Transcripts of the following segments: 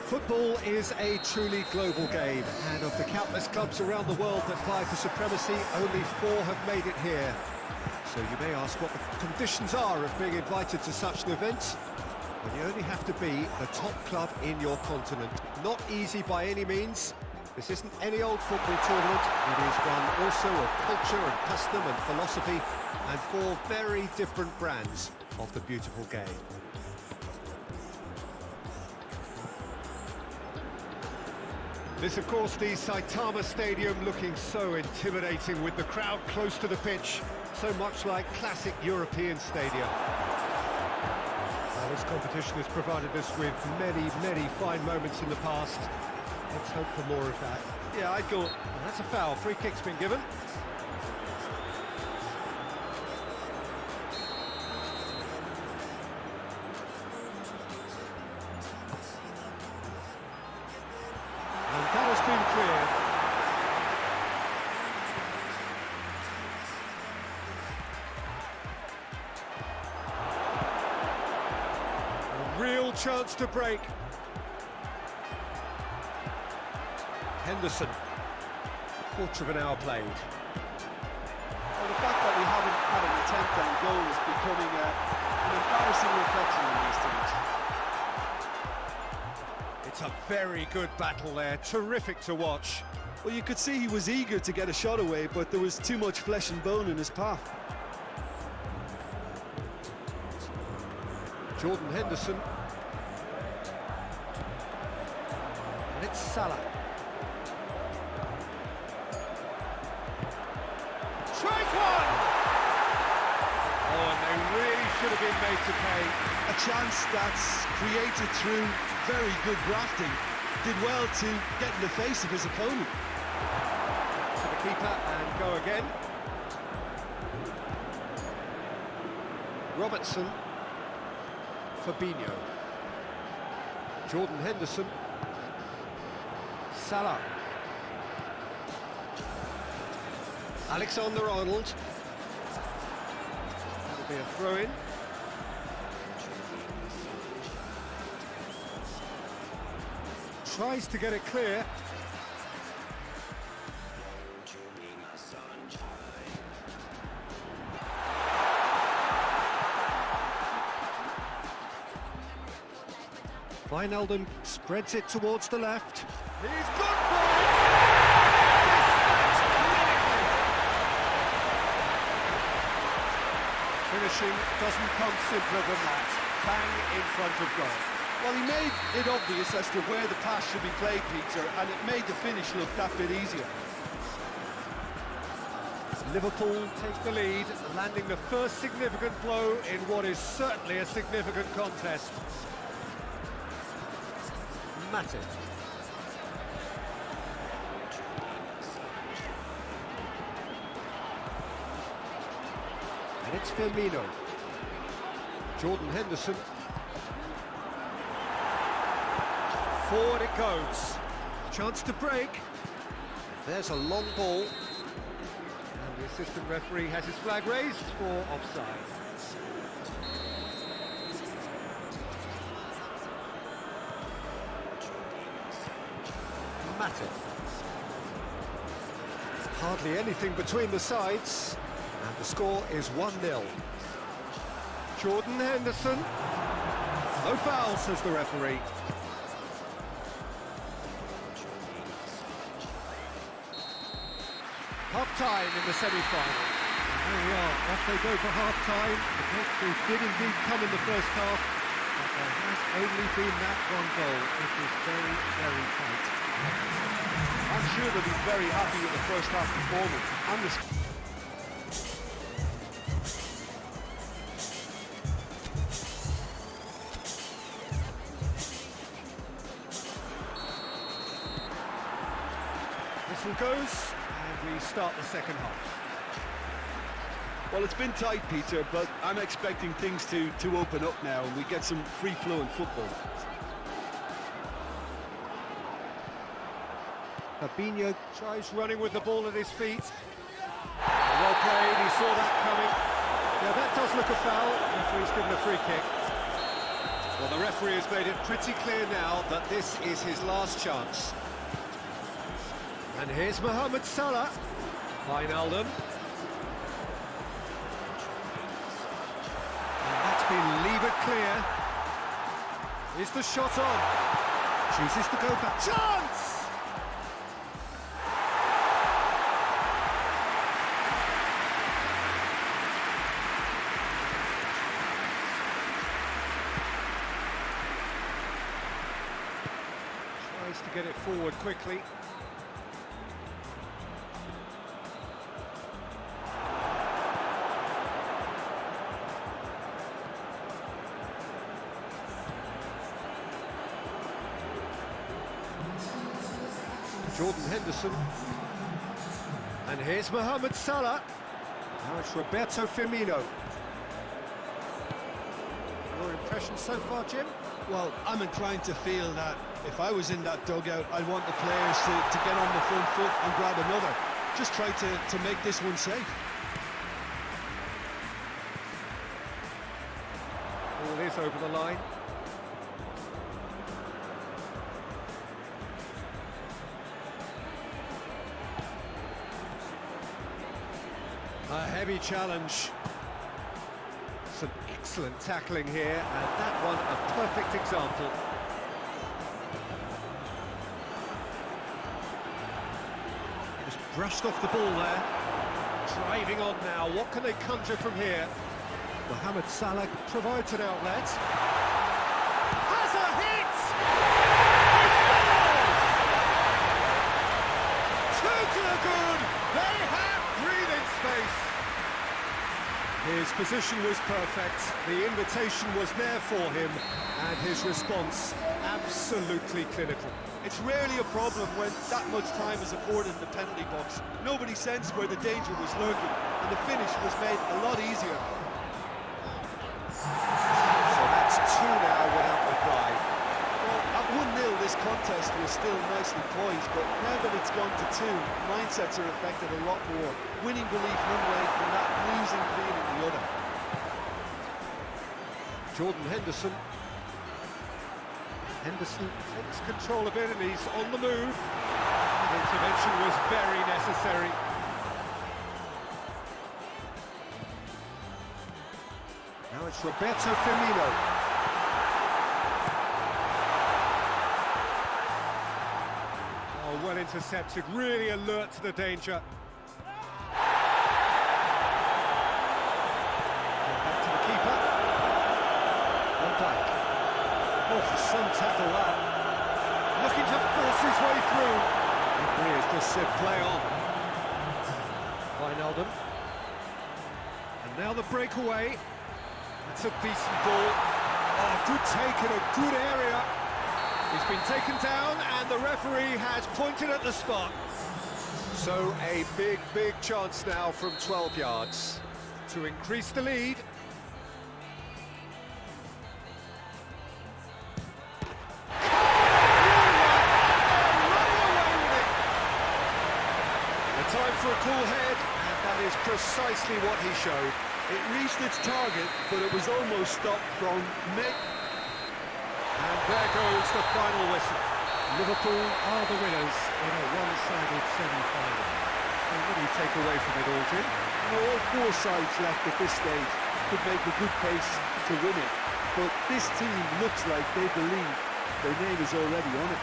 Football is a truly global game, and of the countless clubs around the world that vie for supremacy, only 4 have made it here. So you may ask what the conditions are of being invited to such an event. Well, you only have to be the top club in your continent. Not easy by any means. This isn't any old football tournament. It is one also of culture and custom and philosophy, and 4 very different brands of the beautiful game. This, of course, the Saitama Stadium, looking so intimidating with the crowd close to the pitch, so much like classic European stadia. This competition has provided us with many fine moments in the past. Let's hope for more of that. Yeah, I'd go. That's a foul. Free kick's been given. That has been cleared. A real chance to break. Henderson. Quarter of an hour played. Well, the fact that we haven't had an attempt on goal is becoming an embarrassing reflection on these teams. It's a very good battle there, terrific to watch. Well, you could see he was eager to get a shot away, but there was too much flesh and bone in his path. Jordan Henderson. And it's Salah. Tries one! Oh, and they really should have been made to pay. A chance that's created through very good grafting. Did well to get in the face of his opponent. To the keeper and go again. Robertson. Fabinho. Jordan Henderson. Salah. Alexander-Arnold. That'll be a throw-in. Tries to get it clear. Wijnaldum spreads it towards the left. He's good for it! Finishing doesn't come simpler than that. Bang in front of goal. Well, he made it obvious as to where the pass should be played, Peter, and it made the finish look that bit easier. Liverpool take the lead, landing the first significant blow in what is certainly a significant contest. Matip. And it's Firmino. Jordan Henderson. Forward it goes. Chance to break. There's a long ball. And we The assistant referee has his flag raised for offside. Matip. Hardly anything between the sides, and the score is 1-0. Jordan Henderson. No foul, says the referee. Half-time in the semi-final. There we are, off they go for half-time. The breakthrough did indeed come in the first half, but there has only been that one goal. It was very, very tight. I'm sure they'll be very happy with the first half performance and the Whistle goes, and we start the second half. Well, it's been tight, Peter, but I'm expecting things to open up now and we get some free-flowing football. Fabinho tries running with the ball at his feet. Well played, he saw that coming. Yeah, that does look a foul. The referee's given a free kick. Well, the referee has made it pretty clear now that this is his last chance. And here's Mohamed Salah. Wijnaldum. And that's been levered clear. Is the shot on? Chooses to go back. Chance! Tries to get it forward quickly. Jordan Henderson. And here's Mohamed Salah. Now it's Roberto Firmino. Your impression so far, Jim? Well, I'm inclined to feel that if I was in that dugout, I'd want the players to get on the front foot and grab another. Just try to make this one safe. Ball is over the line. A heavy challenge. Some excellent tackling here, and that one a perfect example. Just brushed off the ball there. Driving on now, what can they conjure from here? Mohamed Salah provides an outlet. Has a hit! He scores! Two to the good! They have breathing space. His position was perfect, the invitation was there for him, and his response absolutely clinical. It's rarely a problem when that much time is afforded in the penalty box. Nobody sensed where the danger was lurking, and the finish was made a lot easier. So that's two now without reply. Well, at 1-0 this contest was still nicely poised, but now that it's gone to two, mindsets are affected a lot more. Winning belief one way and that losing feeling the other. Jordan Henderson. Henderson takes control of it and he's on the move. The intervention was very necessary. Now it's Roberto Firmino. Oh, well intercepted, really alert to the danger. Back to the keeper. Van Dijk. Oh, some tackle that. Looking to force his way through. The referee has just said play on. Wijnaldum. And now the breakaway. That's a decent ball. Oh, good take in a good area. He's been taken down and the referee has pointed at the spot. So a big, big chance now from 12 yards to increase the lead. Time for a cool head, and That is precisely what he showed. It reached its target, but it was almost stopped from mid. And there goes the final whistle. Liverpool are the winners in a one-sided semi-final. And what do you take away from it all, Jim? All four sides left at this stage could make a good case to win it. But this team looks like they believe their name is already on it.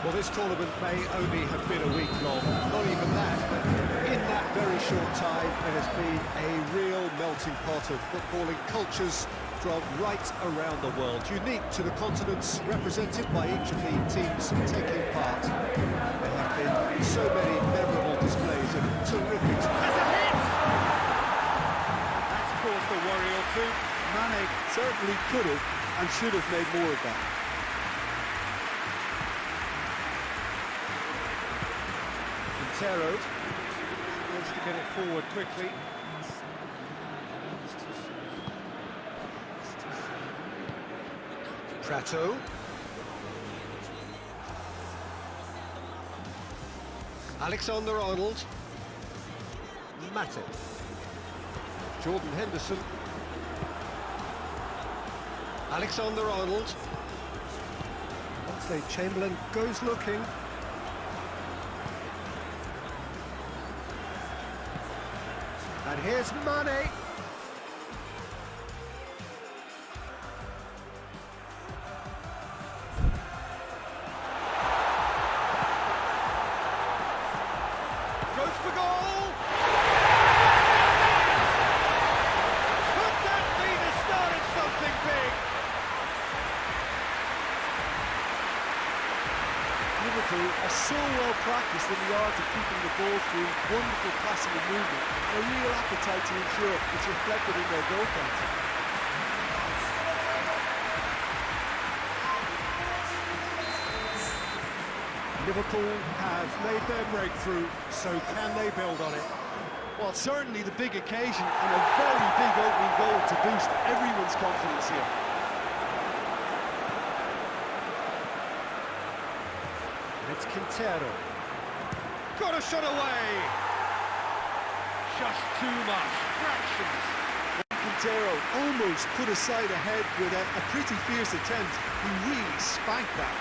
Well, this tournament may only have been a week long, not even that, but in that very short time, it has been a real melting pot of footballing cultures from right around the world, unique to the continents represented by each of the teams taking part. There have been so many memorable displays of terrific... There's a hit! That's caused a worry or two. Mane certainly could have and should have made more of that. Quintero wants to get it forward quickly. Prato. Alexander-Arnold. Matip. Jordan Henderson. Alexander-Arnold. Oxlade-Chamberlain goes looking. And here's Mane. Goes for goal! Could that be the start of something big? Liverpool are so well practiced in the art of keeping the ball through wonderful passing and movement, and a real appetite to ensure it's reflected in their goal counting. Liverpool have made their breakthrough, so can they build on it? Well, certainly the big occasion and a very big opening goal to boost everyone's confidence here. And it's Quintero. Got a shot away! Just too much. Fractions. Quintero almost put a side ahead with a pretty fierce attempt. He really spanked that.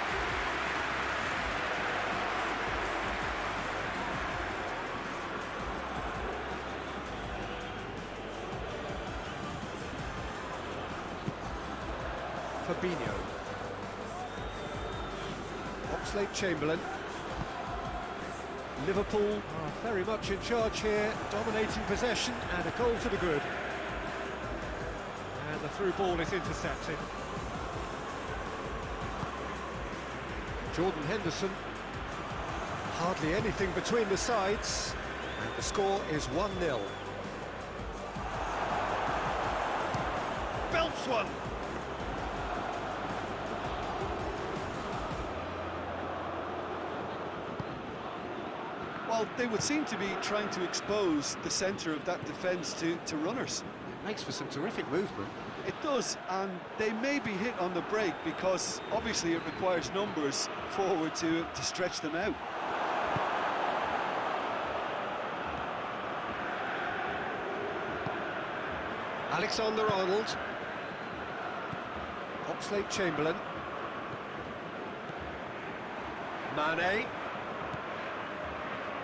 Fabinho. Oxlade-Chamberlain. Liverpool are very much in charge here, dominating possession and a goal to the good. And the through ball is intercepted. Jordan Henderson. Hardly anything between the sides. And the score is 1-0. Belts one. Well, they would seem to be trying to expose the centre of that defence to runners. It makes for some terrific movement. It does, and they may be hit on the break because obviously it requires numbers forward to stretch them out. Alexander-Arnold. Oxlade-Chamberlain. Mane.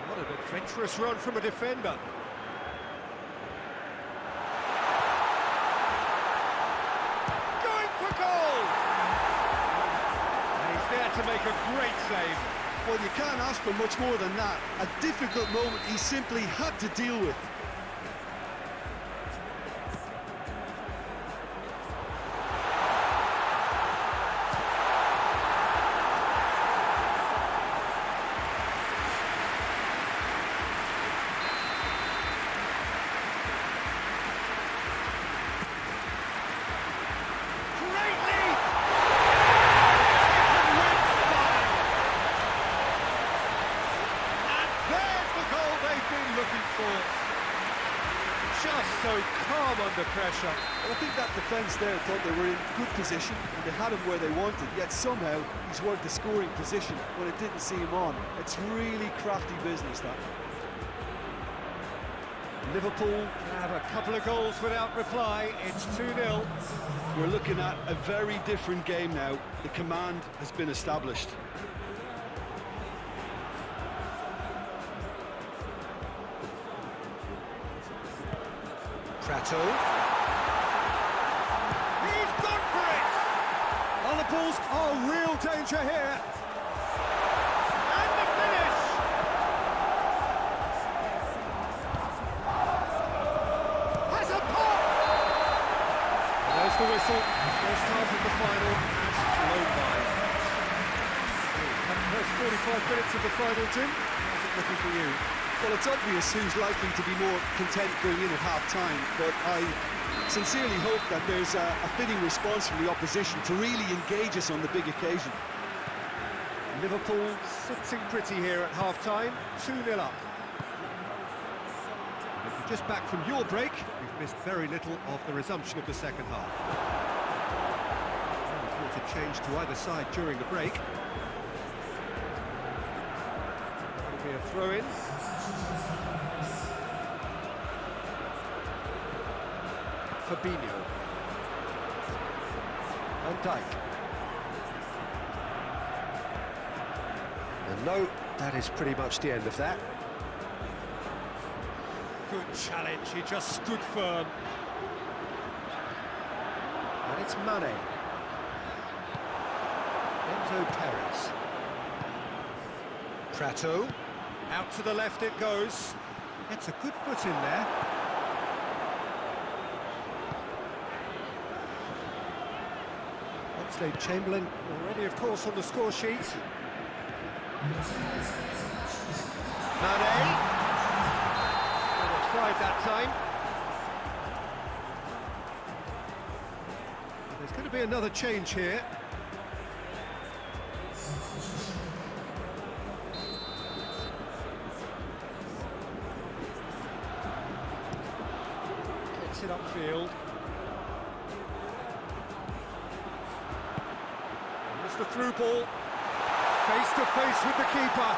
What an adventurous run from a defender. Going for goal! And he's there to make a great save. Well, you can't ask for much more than that. A difficult moment he simply had to deal with. Just so calm under pressure. I think that defence there thought they were in good position and they had him where they wanted, yet somehow he's worked the scoring position when it didn't see him on. It's really crafty business, that. Liverpool have a couple of goals without reply. It's 2-0. We're looking at a very different game now. The command has been established. Prato. He's gone for it! Liverpool's are real danger here. And the finish! Has a pop! There's the whistle. First half of the final has flown by. That first 45 minutes of the final, Jim. How's it looking for you? Well, it's obvious who's likely to be more content going in at half-time, but I sincerely hope that there's a fitting response from the opposition to really engage us on the big occasion. Liverpool sitting pretty here at half-time, 2-0 up. If you're just back from your break, you've missed very little of the resumption of the second half. A change to either side during the break. It'll be a throw-in. Fabinho. Van Dijk. And no, that is pretty much the end of that. Good challenge, he just stood firm. And it's Mane. Enzo Perez. Prato. Out to the left it goes. It's a good foot in there. Oxlade-Chamberlain already, of course, on the score sheet. Mane. Tried that time. There's going to be another change here. Gets it upfield. There's the through ball. Face to face with the keeper.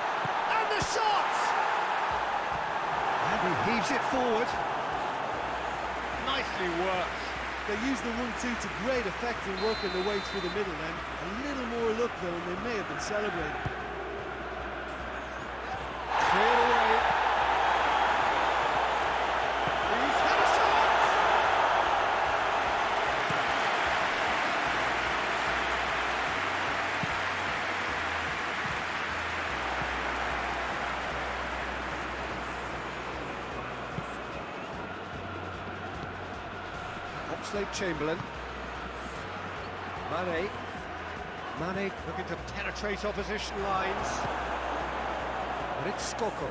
And the shot! And he heaves it forward. Nicely actually works. They used the 1-2 to great effect in working their way through the middle then. A little more luck though, and they may have been celebrating. Cleared away. He's had a shot! Oxlade-Chamberlain. Mane looking to penetrate opposition lines. But it's Skoko.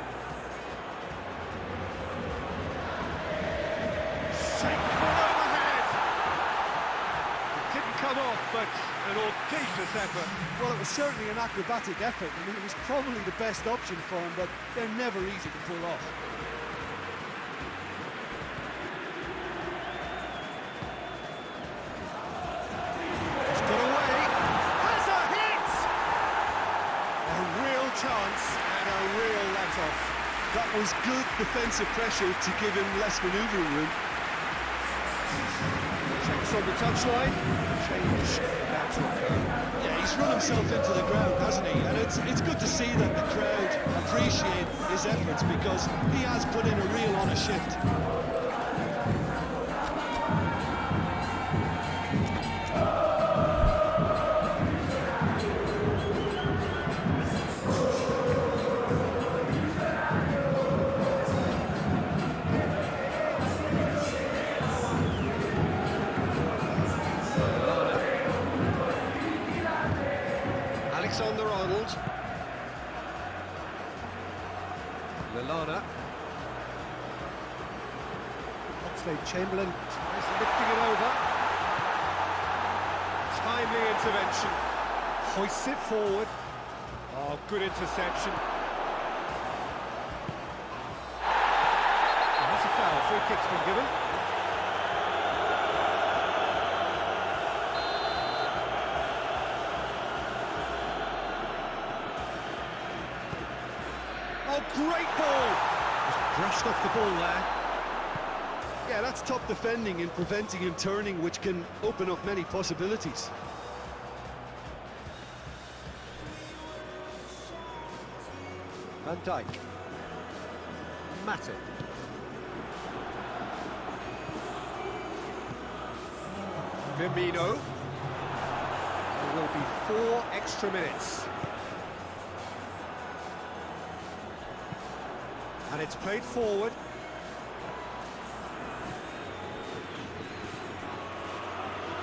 Shameful overhead! It didn't come off, but an audacious effort. Well, it was certainly an acrobatic effort. I mean, it was probably the best option for him, but they're never easy to pull off. It's got away. Has a hit! A real chance and a real let-off. That was good defensive pressure to give him less manoeuvring room. Checks on the touchline. Change about to occur. Yeah, he's run himself into the ground, hasn't he? And it's good to see that the crowd appreciate his efforts because he has put in a real honest shift. Alexander-Arnold. Lallana. Oxlade-Chamberlain tries lifting it over. Timely intervention. Hoists it forward. Oh, good interception. And that's a foul. Free kick's been given. Oh, great ball! Just brushed off the ball there. Yeah, that's top defending and preventing him turning, which can open up many possibilities. Van Dijk. Matip. Firmino. There will be 4 extra minutes. And it's played forward.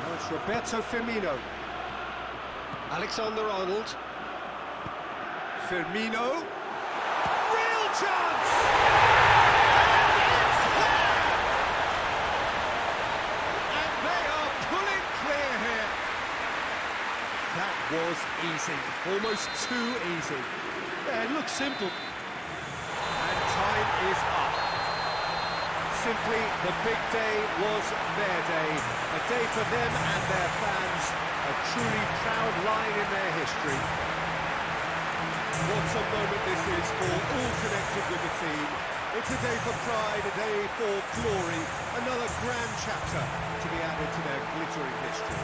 Now it's Roberto Firmino. Alexander-Arnold. Firmino. Real chance! And it's there! And they are pulling clear here. That was easy. Almost too easy. Yeah, it looks simple. And time is up. Simply, the big day was their day. A day for them and their fans. A truly proud line in their history. What a moment this is for all connected with the team. It's a day for pride, a day for glory. Another grand chapter to be added to their glittering history.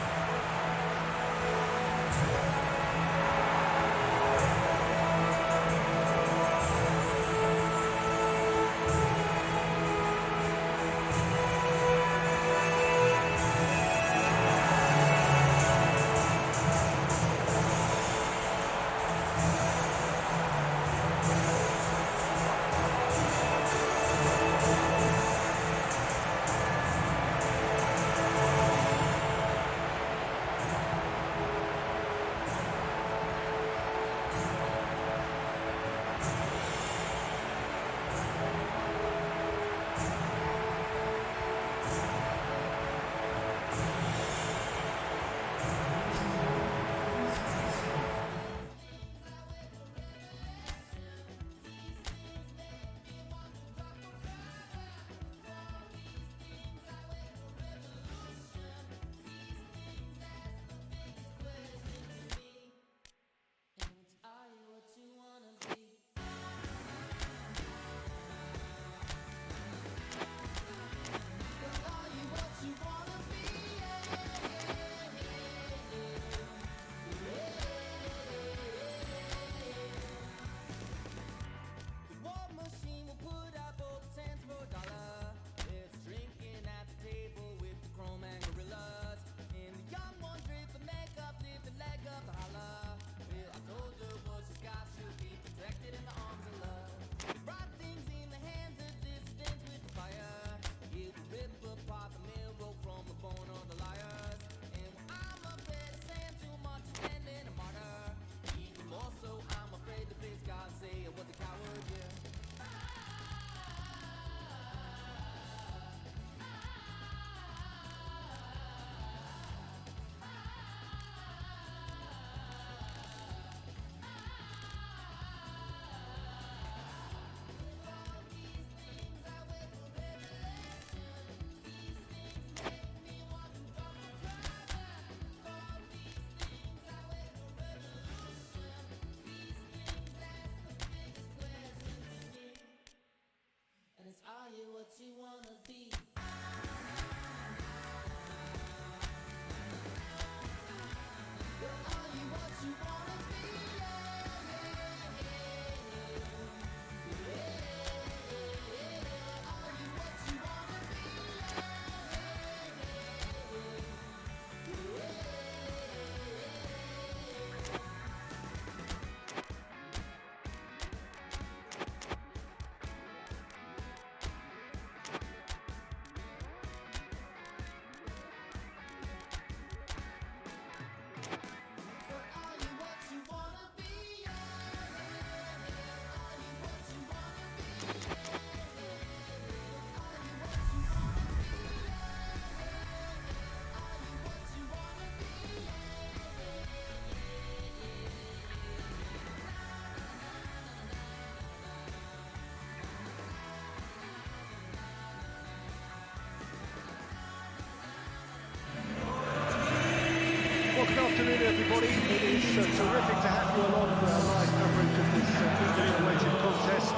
Well, good afternoon, everybody. It is terrific to have you along for our live coverage of this eagerly awaited contest.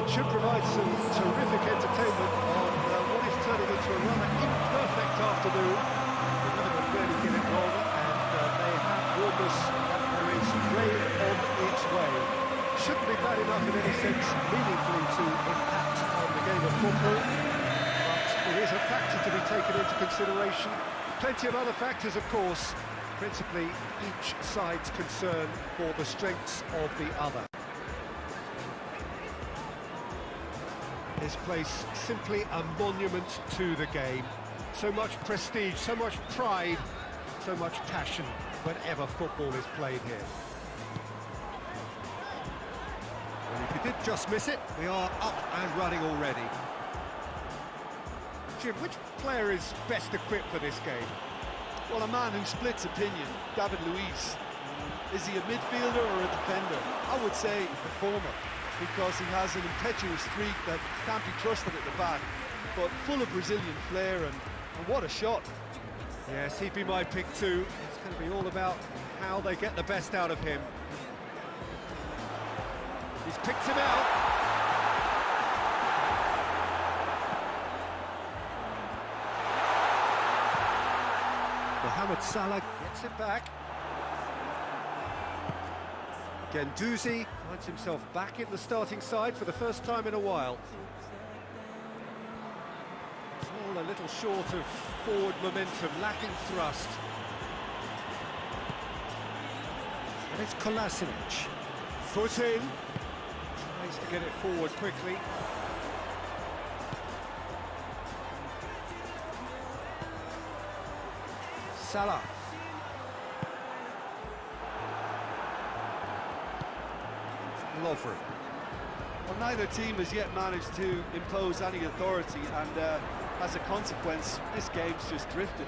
It should provide some terrific entertainment on what is turning into a rather imperfect afternoon. The weather will really get it wrong, and they have warned us that there is rain on its way. Shouldn't be bad enough in any sense, meaningfully to impact on the game of football, but it is a factor to be taken into consideration. Plenty of other factors, of course, principally each side's concern for the strengths of the other. This place simply a monument to the game. So much prestige, so much pride, so much passion whenever football is played here. Well, if you did just miss it, we are up and running already. Jim, which player is best equipped for this game? Well, a man who splits opinion, David Luiz. Is he a midfielder or a defender? I would say the former, because he has an impetuous streak that can't be trusted at the back, but full of Brazilian flair, and what a shot. Yes, he'd be my pick too. It's going to be all about how they get the best out of him. He's picked him out. Mohamed Salah gets it back. Guendouzi finds himself back in the starting side for the first time in a while. It's all a little short of forward momentum, lacking thrust. And it's Kolasinac. Foot in. Tries to get it forward quickly. Salah. Lovren. Well, neither team has yet managed to impose any authority, and as a consequence, this game's just drifted.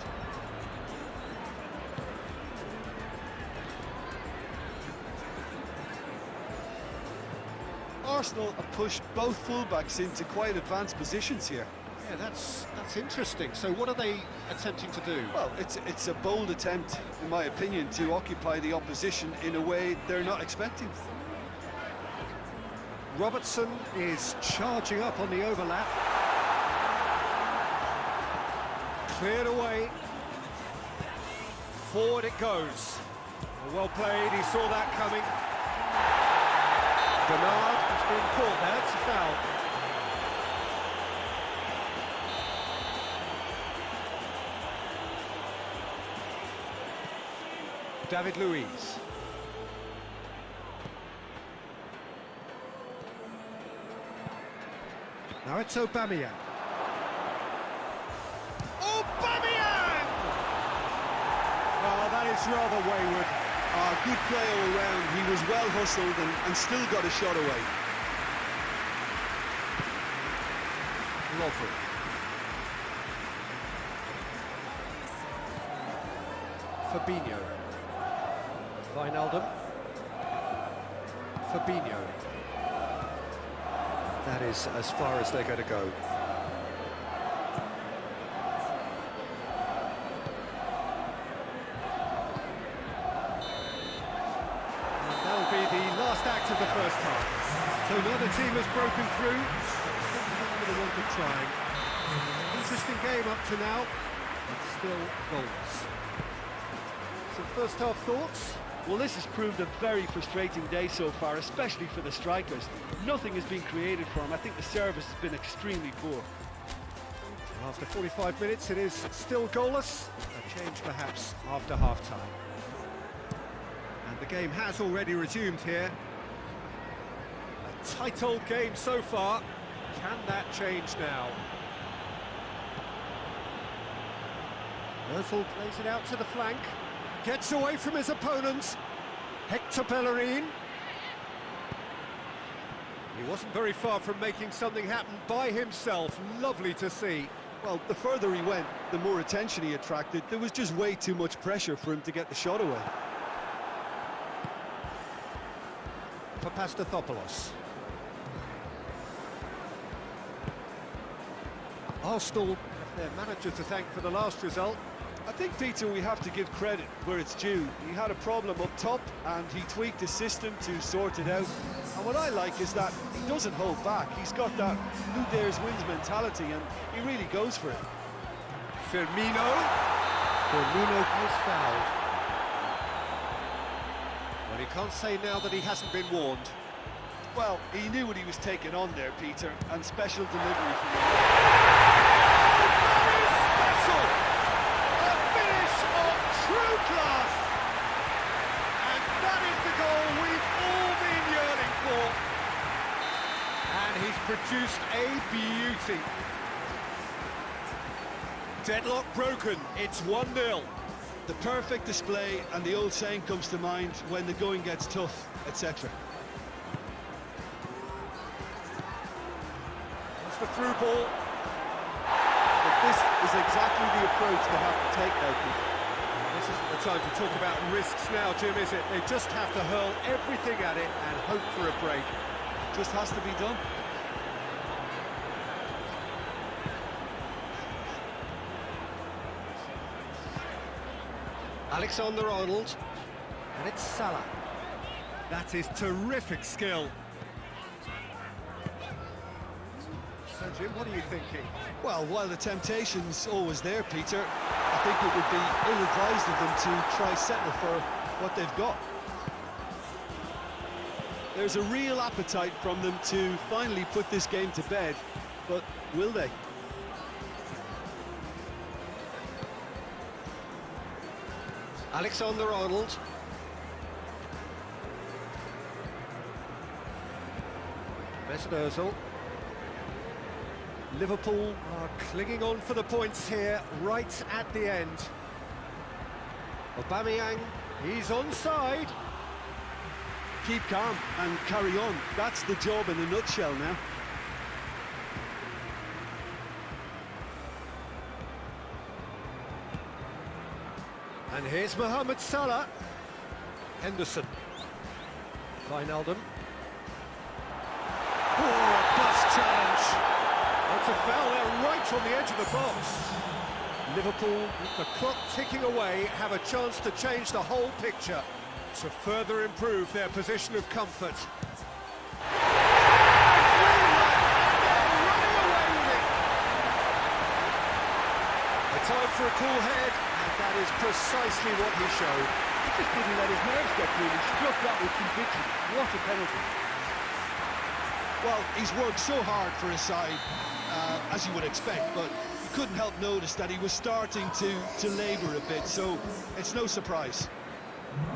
Arsenal have pushed both fullbacks into quite advanced positions here. Yeah, that's interesting. So what are they attempting to do? Well, it's a bold attempt, in my opinion, to occupy the opposition in a way they're not expecting. Robertson is charging up on the overlap. Cleared away. Forward it goes. Well played, he saw that coming. Bernard has been caught there, it's a foul. David Luiz. Now it's Aubameyang. Aubameyang! Oh, that is rather wayward. Good play all round. He was well hustled and still got a shot away. Lovren. Fabinho. Wijnaldum. Fabinho. That is as far as they're going to go. And that'll be the last act of the first half. So neither team has broken through. For the want of trying. Interesting game up to now, but still goals. Some first half thoughts? Well, this has proved a very frustrating day so far, especially for the strikers. Nothing has been created for them. I think the service has been extremely poor. After 45 minutes, it is still goalless. A change perhaps after half-time. And the game has already resumed here. A tight old game so far. Can that change now? Özil plays it out to the flank. Gets away from his opponent. Hector Bellerin. He wasn't very far from making something happen by himself. Lovely to see. Well, the further he went, the more attention he attracted. There was just way too much pressure for him to get the shot away. Papastathopoulos. Arsenal have their manager to thank for the last result. I think, Peter, we have to give credit where it's due. He had a problem up top and he tweaked his system to sort it out. And what I like is that he doesn't hold back. He's got that who dares wins mentality and he really goes for it. Firmino is fouled. Well, he can't say now that he hasn't been warned. Well, he knew what he was taking on there, Peter, and special delivery from him. Special! A finish of true class! And that is the goal we've all been yearning for. And he's produced a beauty. Deadlock broken, it's 1-0. The perfect display, and the old saying comes to mind, when the going gets tough, etc. That's the through ball. But this is exactly the approach they have to take now, Peter. This isn't the time to talk about risks now, Jim, is it? They just have to hurl everything at it and hope for a break. Just has to be done. Alexander-Arnold, and it's Salah. That is terrific skill. So, Jim, what are you thinking? Well, while the temptation's always there, Peter, I think it would be ill-advised of them to try settle for what they've got. There's a real appetite from them to finally put this game to bed, but will they? Alexander-Arnold. Mesut Ozil. Liverpool are clinging on for the points here, right at the end. Aubameyang, he's onside. Keep calm and carry on. That's the job in a nutshell now. And here's Mohamed Salah. Henderson. Wijnaldum. Oh, a bus challenge. It's a foul there right on the edge of the box. Liverpool, with the clock ticking away, have a chance to change the whole picture to further improve their position of comfort. Time for a cool head, and that is precisely what he showed. He just didn't let his nerves get through. He struck that with conviction. What a penalty. Well, he's worked so hard for his side, as you would expect, but you couldn't help notice that he was starting to labour a bit, so it's no surprise.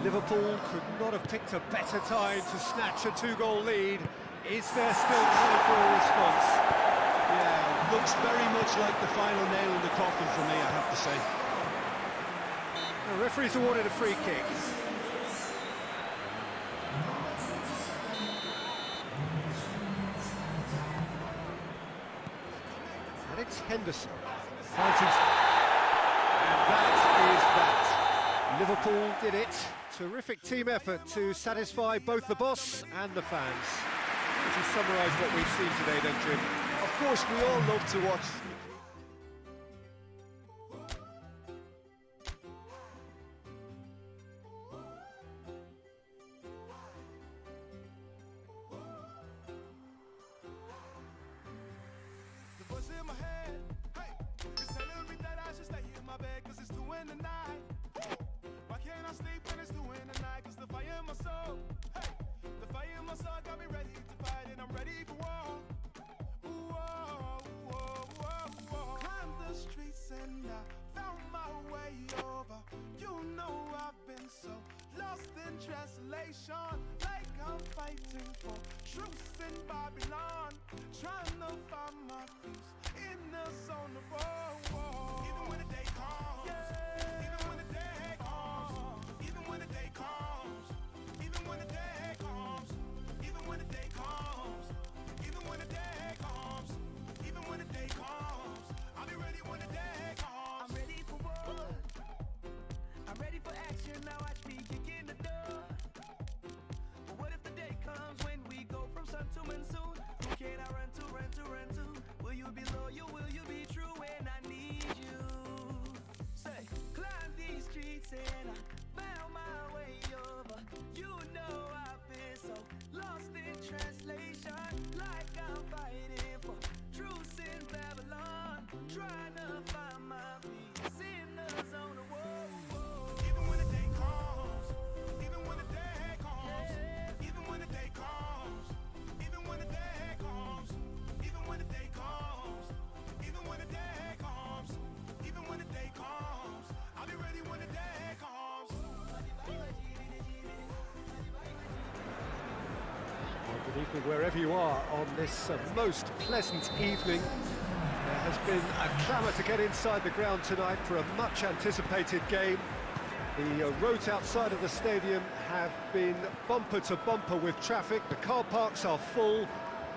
Liverpool could not have picked a better time to snatch a two-goal lead. Is there still time for a response? Yeah, looks very much like the final nail in the coffin for me, I have to say. The referee's awarded a free kick. And it's Henderson. Fighting. And that is that. Liverpool did it. Terrific team effort to satisfy both the boss and the fans. Would you summarise what we've seen today then, Jim? Of course, we all love to watch the voice in my head. in the night. Why can't I sleep when it's 2 in the night? 'Cause the fire in my soul, hey, the fire in my soul got me ready to fight, and I'm ready for war. Ooh, oh, oh, oh, oh. Climbed the streets and I found my way over. You know I've been so lost in translation, like I'm fighting for truth in Babylon, trying to find my peace in the zone of war. Even when the day comes, yeah. Even when the day comes, even when the day comes, even when the day comes, even when the day comes, even when the day comes, even when the day comes, I'll be ready when the day comes. I'm ready for war. I'm ready for action. Now watch me kick in the door. But what if the day comes when we go from sun to moon soon? Who can I run to, run to, run to? Will you be loyal? Will you be true when I need you? Say, climb these streets and I found my way over. You know I've been so lost in translation, like I'm fighting for truth in Babylon, trying to find my peace in the zone of war. Even when the day comes, even when the day comes, even when the day comes, even when the day comes, even when the day comes, even when the day comes, even when the day comes, I'll be ready when the day comes. Well, good evening wherever you are on this most pleasant evening. There has been a clamour to get inside the ground tonight for a much anticipated game. The roads outside of the stadium have been bumper to bumper with traffic. The car parks are full.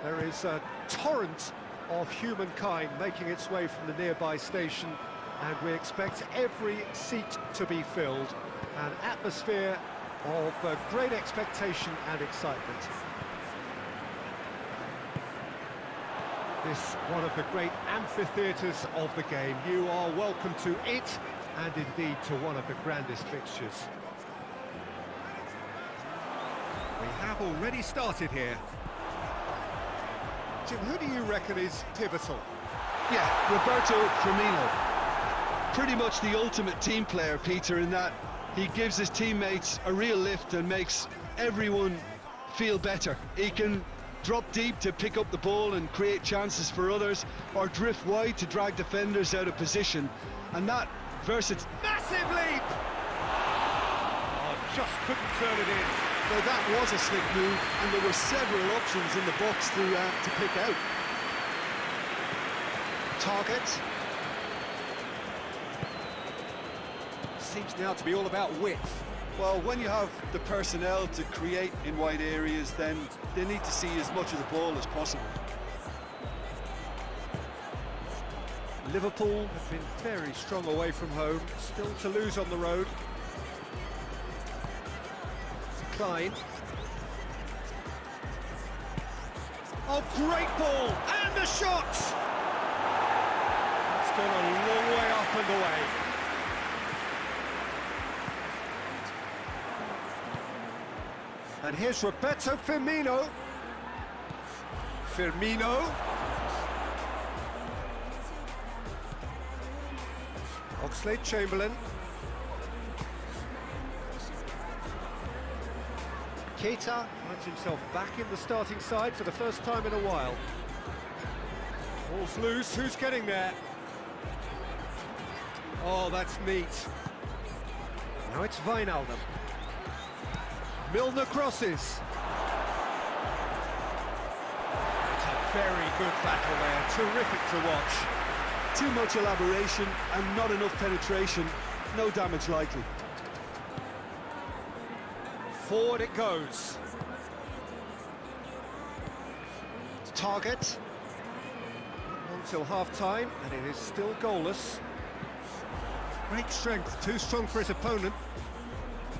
There is a torrent of humankind making its way from the nearby station, and we expect every seat to be filled. An atmosphere of great expectation and excitement. This one of the great amphitheatres of the game. You are welcome to it, and indeed to one of the grandest fixtures. We have already started here. Jim, who do you reckon is pivotal? Yeah, Roberto Firmino. Pretty much the ultimate team player, Peter, in that he gives his teammates a real lift and makes everyone feel better. He can drop deep to pick up the ball and create chances for others, or drift wide to drag defenders out of position. And that versus Massive leap! Oh, just couldn't turn it in. Now that was a slick move, and there were several options in the box to pick out. Target. Seems now to be all about width. Well, when you have the personnel to create in wide areas, then they need to see as much of the ball as possible. Liverpool have been very strong away from home, still to lose on the road. Klein. Oh, great ball! And the shot! It's gone a long way up and away. And here's Roberto Firmino. Firmino. Oxlade-Chamberlain. Keita finds himself back in the starting side for the first time in a while. Ball's loose, who's getting there? Oh, that's neat. Now it's Wijnaldum. Milner crosses. It's a very good battle there, terrific to watch. Too much elaboration and not enough penetration, no damage likely. Forward it goes. Target. Until half-time, and it is still goalless. Great strength, too strong for his opponent.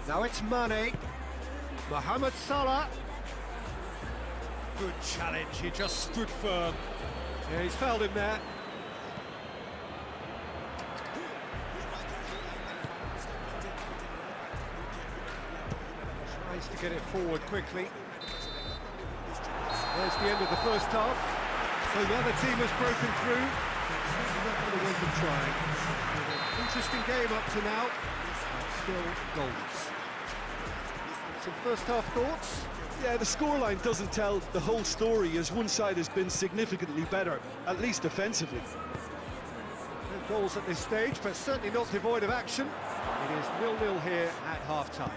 Now it's Mane. Mohamed Salah. Good challenge, he just stood firm. Yeah, he's fouled him there. Tries to get it forward quickly. There's the end of the first half. So the other team has broken through. It's not going to want them trying. interesting game up to now, and still goals. Some first half thoughts? Yeah, the scoreline doesn't tell the whole story, as one side has been significantly better, at least defensively. No goals at this stage, but certainly not devoid of action. It is 0-0 here at half-time.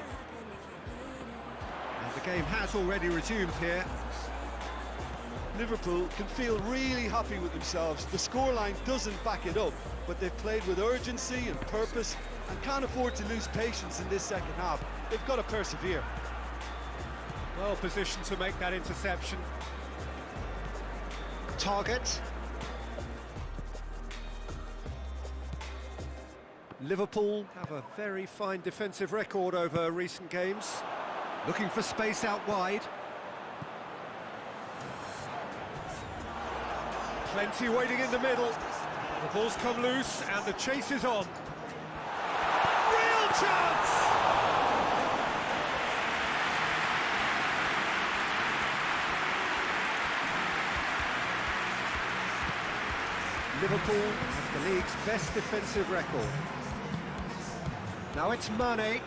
And the game has already resumed here. Liverpool can feel really happy with themselves. The scoreline doesn't back it up, but they've played with urgency and purpose and can't afford to lose patience in this second half. They've got to persevere. Well positioned to make that interception. Target. Liverpool have a very fine defensive record over recent games. Looking for space out wide. Plenty waiting in the middle. The ball's come loose and the chase is on. Real chance! Liverpool has the league's best defensive record. Now it's Mane.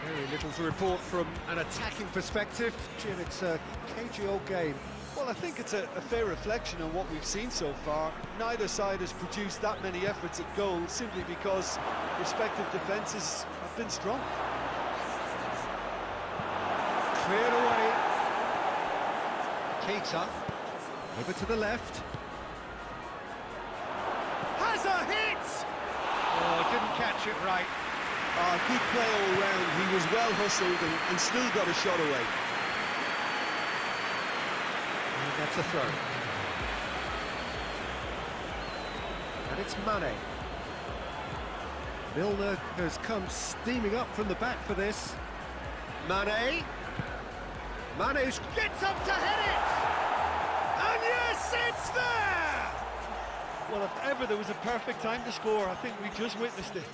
Very little to report from an attacking perspective. Jim, it's a cagey old game. Well, I think it's a fair reflection on what we've seen so far. Neither side has produced that many efforts at goal simply because respective defences have been strong. Cleared away. Keita. Over to the left. Has a hit! Oh, didn't catch it right. Good play all round. He was well hustled and still got a shot away. And that's a throw. And it's Mane. Milner has come steaming up from the back for this. Mane. Mane gets up to hit it! And yes, it's there! Well, if ever there was a perfect time to score, I think we just witnessed it.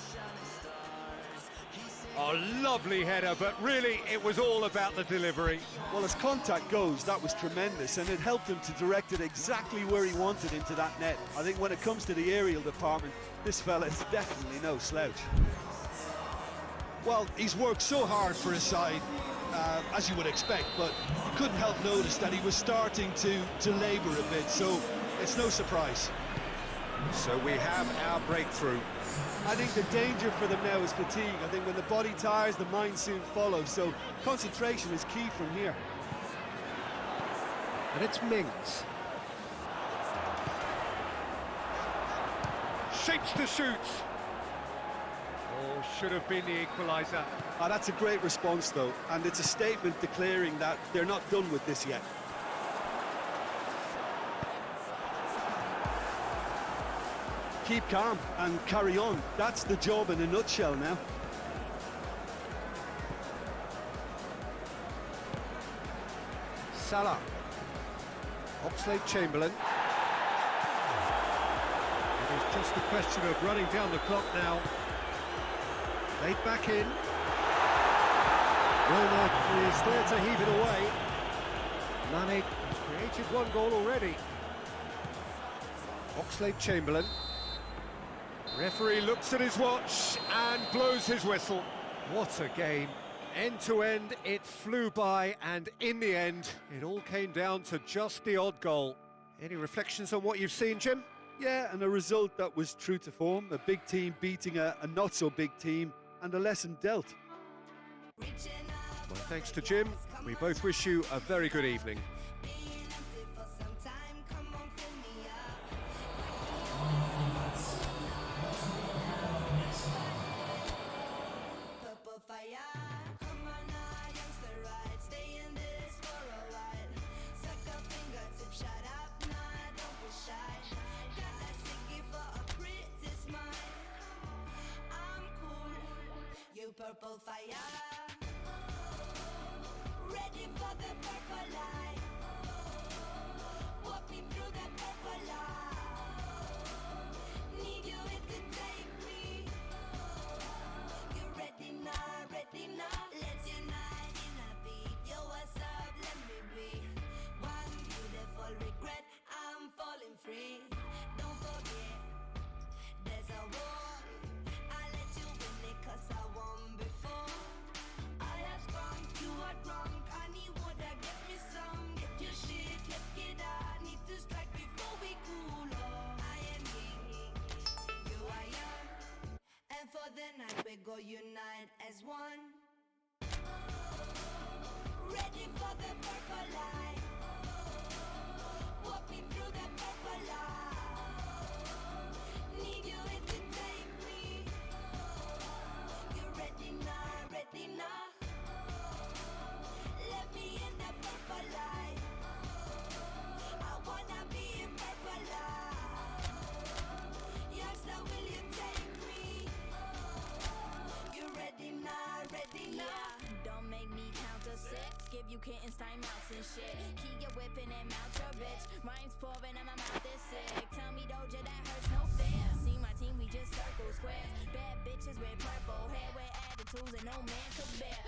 Oh, lovely header, but really it was all about the delivery. Well, as contact goes, that was tremendous, and it helped him to direct it exactly where he wanted into that net. I think when it comes to the aerial department, this fella is definitely no slouch. Well, he's worked so hard for his side, as you would expect, but you couldn't help notice that he was starting to labour a bit, so it's no surprise. So we have our breakthrough. I think the danger for them now is fatigue. I think when the body tires, the mind soon follows, so concentration is key from here. And it's Mings. Shapes to shoot. Oh, should have been the equaliser. That's a great response, though, and it's a statement declaring that they're not done with this yet. Keep calm and carry on. That's the job in a nutshell now. Salah. Oxlade-Chamberlain. It is just a question of running down the clock now. Laid back in. Milner is there to heave it away. Mane has created one goal already. Oxlade-Chamberlain. Referee looks at his watch and blows his whistle. What a game. End to end, it flew by, and in the end, it all came down to just the odd goal. Any reflections on what you've seen, Jim? Yeah, and a result that was true to form. A big team beating a not-so-big team, and a lesson dealt. Well, thanks to Jim. We both wish you a very good evening. Purple fire, ready for the purple light. Walk me through the purple light. Need you here to take me. You ready now? Let's unite in a beat. Yo, what's up? Let me be. One beautiful regret. I'm falling free. Don't forget, there's a war all unite as one. Ready for the purple light. Walk me through the purple light. Need you here to take me. You ready now, ready now. Let me in the purple light. I wanna be in purple light. Youngster, will you take me? You ready now, ready now. Don't make me count to six. Give you kittens, time outs and shit. Keep your whipping and mount your bitch. Rhymes pouring and my mouth is sick. Tell me Doja that hurts no fear. See my team, we just circle squares. Bad bitches with purple hair, with attitudes that no man could bear.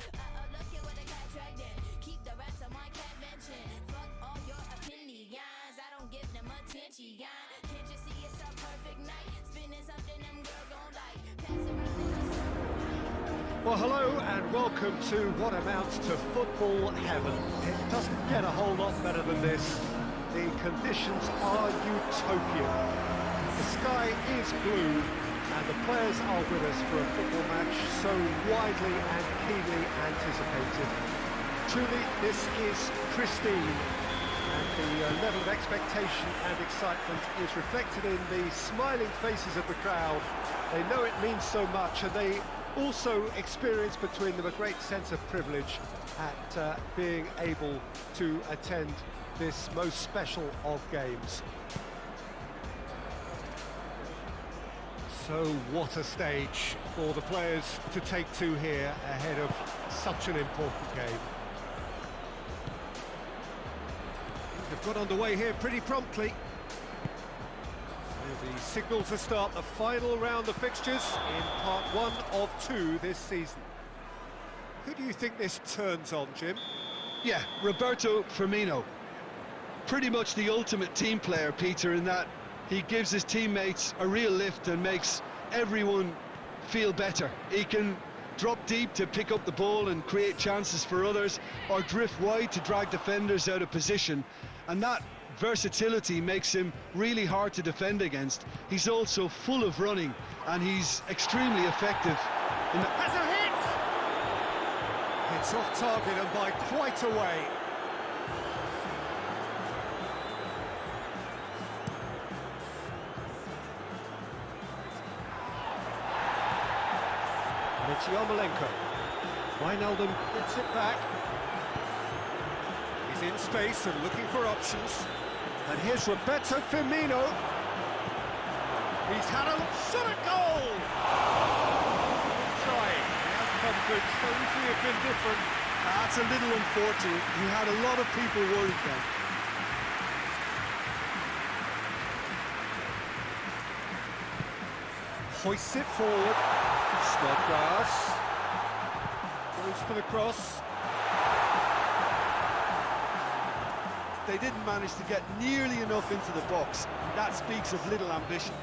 Look at what I got dragged in. Keep the rest of my cat mention. Fuck all your opinions, I don't give them attention. Can't you see it's a perfect night? Spinning something them girls gon' like. Pass around in a circle. Well, hello and welcome to what amounts to football heaven. It doesn't get a whole lot better than this. The conditions are utopian. The sky is blue and the players are with us for a football match so widely and keenly anticipated. Truly, this is pristine, and the level of expectation and excitement is reflected in the smiling faces of the crowd. They know it means so much, and they also experience between them a great sense of privilege at being able to attend this most special of games. So what a stage for the players to take to here ahead of such an important game. They've got underway here pretty promptly. So the signal to start the final round of fixtures in part 1 of 2 this season. Who do you think this turns on, Jim? Yeah, Roberto Firmino. Pretty much the ultimate team player, Peter, in that he gives his teammates a real lift and makes everyone feel better. He can drop deep to pick up the ball and create chances for others, or drift wide to drag defenders out of position, and that versatility makes him really hard to defend against. He's also full of running and he's extremely effective. Has a hit! It's off target and by quite a way. It's Yarmolenko. Wijnaldum gets it back. He's in space and looking for options. And here's Roberto Firmino. He's had a shot at goal! Trying. The outcome could so easily have been different. That's a little unfortunate. He had a lot of people worried then. Hoists it forward. Snodgrass goes for the cross. They didn't manage to get nearly enough into the box. That speaks of little ambition.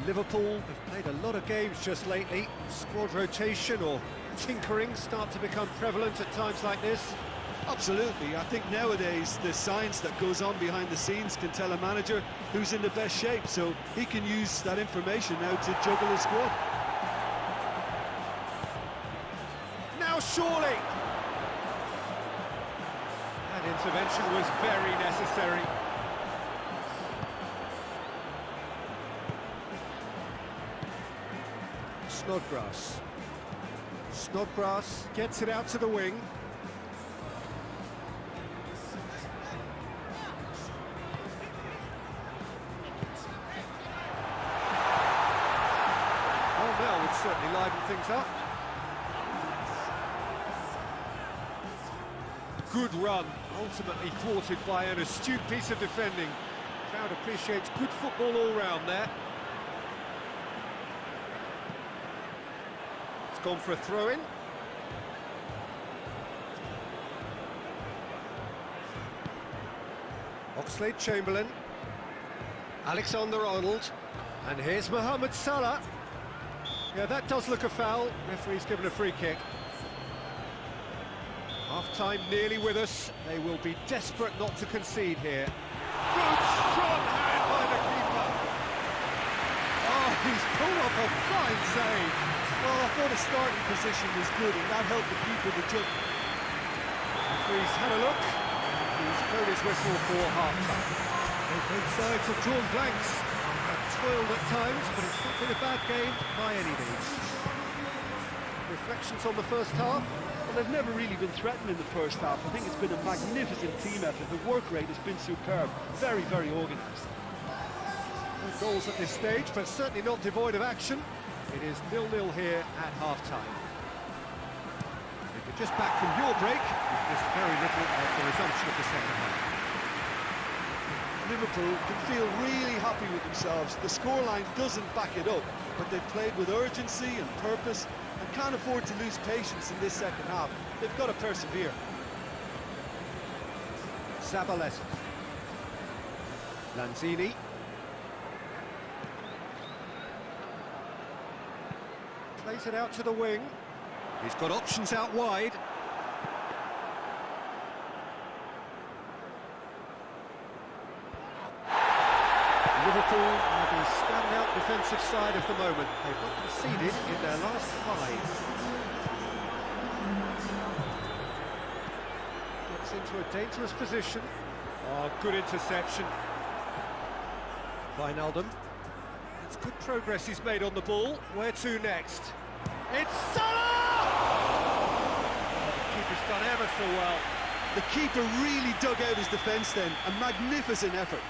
Liverpool have played a lot of games just lately. Squad rotation or tinkering start to become prevalent at times like this. Absolutely. I think nowadays the science that goes on behind the scenes can tell a manager who's in the best shape, so he can use that information now to juggle his squad. Now surely! That intervention was very necessary. Snodgrass. Snodgrass gets it out to the wing. Would certainly liven things up. Good run, ultimately thwarted by an astute piece of defending. Crowd appreciates good football all round there. It's gone for a throw-in. Oxlade-Chamberlain. Alexander-Arnold. And here's Mohamed Salah. Yeah, that does look a foul. Referee's given a free kick. Half-time nearly with us. They will be desperate not to concede here. Good strong hand by the keeper. The starting position was good, and that helped the keeper to jump. Referee's had a look, and he's blown his whistle for half-time. Both sides have drawn blanks, have toiled at times, but it's not been a bad game by any means. Reflections on the first half? Well, they've never really been threatened in the first half. I think it's been a magnificent team effort. The work rate has been superb. Very, very organised. No goals at this stage, but certainly not devoid of action. It is 0-0 here at half-time. If you're just back from your break, you've missed very little of the resumption of the second half. Liverpool can feel really happy with themselves. The scoreline doesn't back it up, but they've played with urgency and purpose and can't afford to lose patience in this second half. They've got to persevere. Zabaleta. Lanzini. Plays it out to the wing. He's got options out wide. Liverpool are the standout defensive side of the moment. They've not conceded in their last 5. Gets into a dangerous position. Oh, good interception. Wijnaldum. It's good progress he's made on the ball. Where to next? It's Salah! The keeper's done ever so well. The keeper really dug out his defence then. A magnificent effort.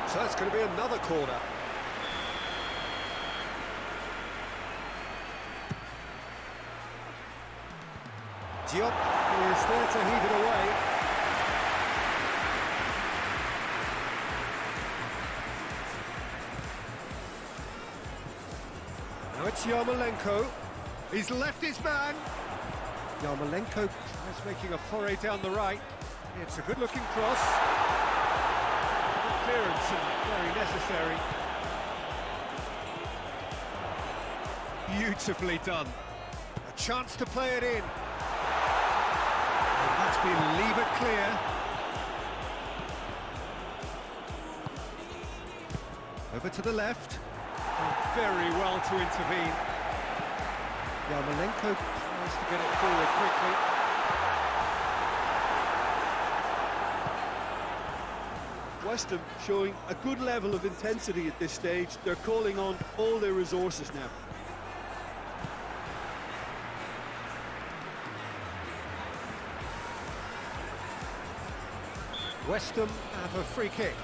So that's going to be another corner. Diop is there to heave it away. Now it's Yarmolenko. He's left his man. Yarmolenko is making a foray down the right. It's a good-looking cross. Good clearance and very necessary. Beautifully done. A chance to play it in. And that's been levered clear. Over to the left. Very well to intervene. Yarmolenko tries to get it forward quickly. West Ham showing a good level of intensity at this stage. They're calling on all their resources now. West Ham have a free kick.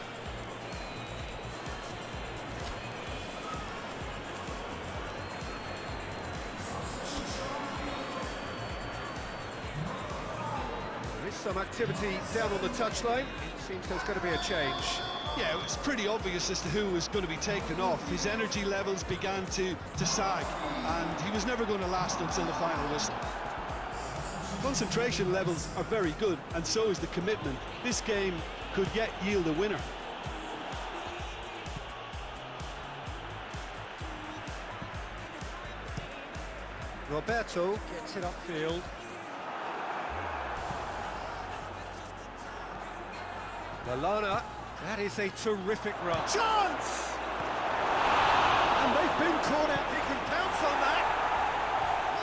There is some activity down on the touchline. It seems there's going to be a change. Yeah, it was pretty obvious as to who was going to be taken off. His energy levels began to sag, and he was never going to last until the final whistle. Concentration levels are very good, and so is the commitment. This game could yet yield a winner. Roberto gets it upfield. Lallana, that is a terrific run. Chance! And they've been caught out. He can pounce on that.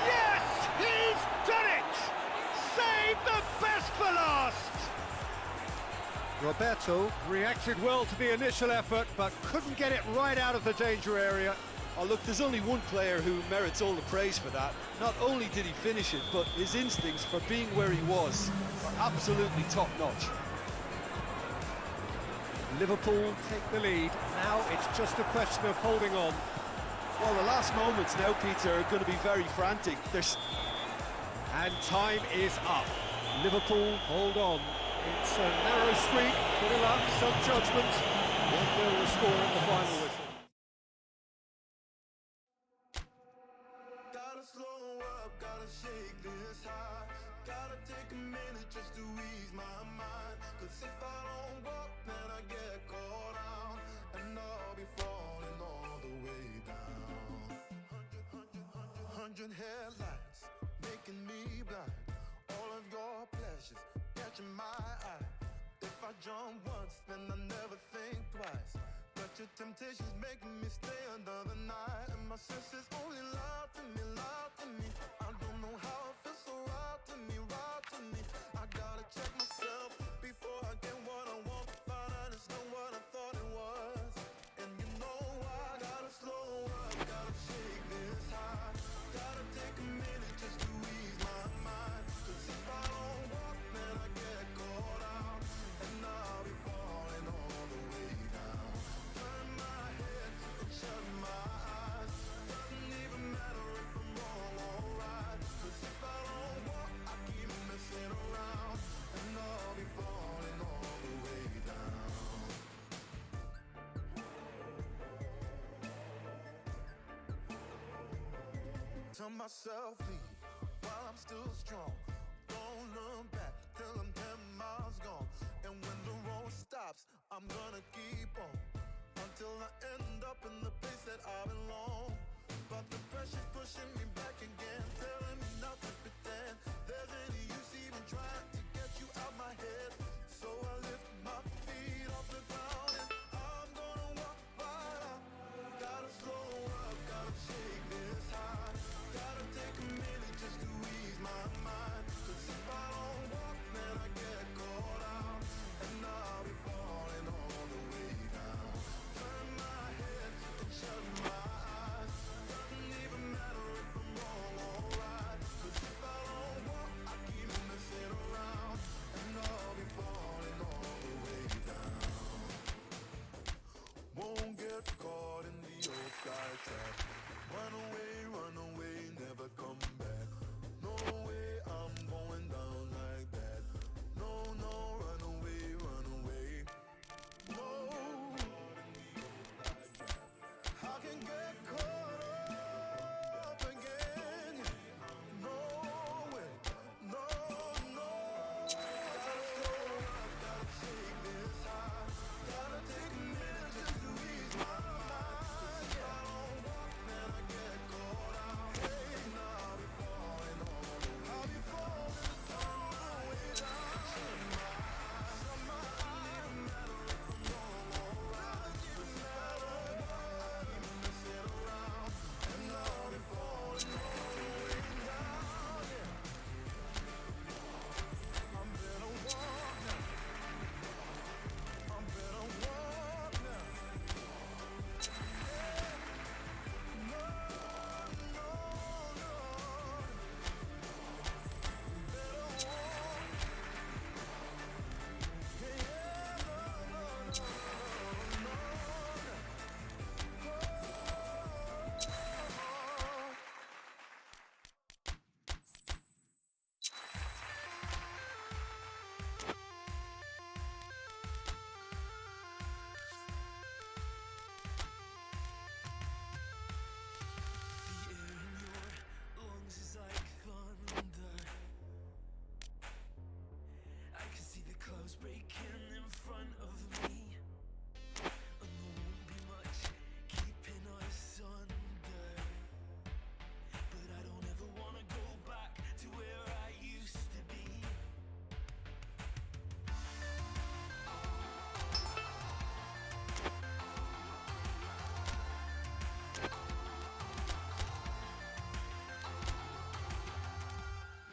Yes, he's done it! Save the best for last! Roberto reacted well to the initial effort, but couldn't get it right out of the danger area. Oh, look, there's only one player who merits all the praise for that. Not only did he finish it, but his instincts for being where he was are absolutely top-notch. Liverpool take the lead. Now it's just a question of holding on. Well, the last moments now, Peter, are going to be very frantic. And time is up. Liverpool hold on. It's a narrow squeak, bit of luck, some judgment. 1-0 the score at the final whistle. Gotta slow up, gotta shake this high. Gotta take a minute just to ease my mind. 'Cause if I don't walk, then I get caught out. And I'll be falling all the way down. 100 headlights, making me blind. All of your pleasures, catching my eye. If I jump once, then I never think twice. But But your temptation's making me stay another night, and my senses only lie to me, lie to me. I don't know how it feels so right to me, right to me. I gotta check myself before I get what I want. Find out it's not what I thought it was. And you know I gotta slow up, gotta shake this high. Gotta take a minute just to ease my mind. 'Cause if I don't walk, then I get caught out, and I'll be falling all the way down. Turn my head and shut my eyes. Doesn't even matter if I'm wrong or right. 'Cause if I don't walk, I keep messing around, and I'll be falling all the way down. Tell myself leave while I'm still strong. Don't look back till I'm 10 miles gone. And when the road stops, I'm gonna keep on until I end up in the place that I belong. But the pressure's pushing me back again, telling me not to pretend there's any use even trying to get you out my head. So I lift my feet off the ground and I'm gonna walk right out. Gotta slow up, gotta shake this high. Gotta take a minute just to ease my mind. 'Cause if I don't walk, then I get caught out, and I'll be falling all the way down. Turn my head and shut my eyes. Doesn't even matter if I'm wrong or right. 'Cause if I don't walk, I keep messing around, and I'll be falling all the way down. Won't get caught in the old sky trap. Run away, never come back. No way, I'm going down like that. No, no, run away, run away. No, I can get caught up again. No way, no, no. Gotta slow up, gotta shake this high. Gotta take a minute just to ease my mind. 'Cause if I don't walk, then I get caught out. Hey, and I'll be falling all the way. I'll be falling all the way down. Shut my eyes, shut my eyes. Doesn't even matter if I'm wrong or right. 'Cause if I don't walk, I keep messing around, and I'll be falling all the way down. Yeah, I'm better walk now. I'm better walk now. No, no, no. Better walk. Yeah, no, no, no, no, no. The air in your lungs is like thunder. I can see the clouds breaking in front of me, and there won't be much keeping us under. But I don't ever wanna go back to where I used to be.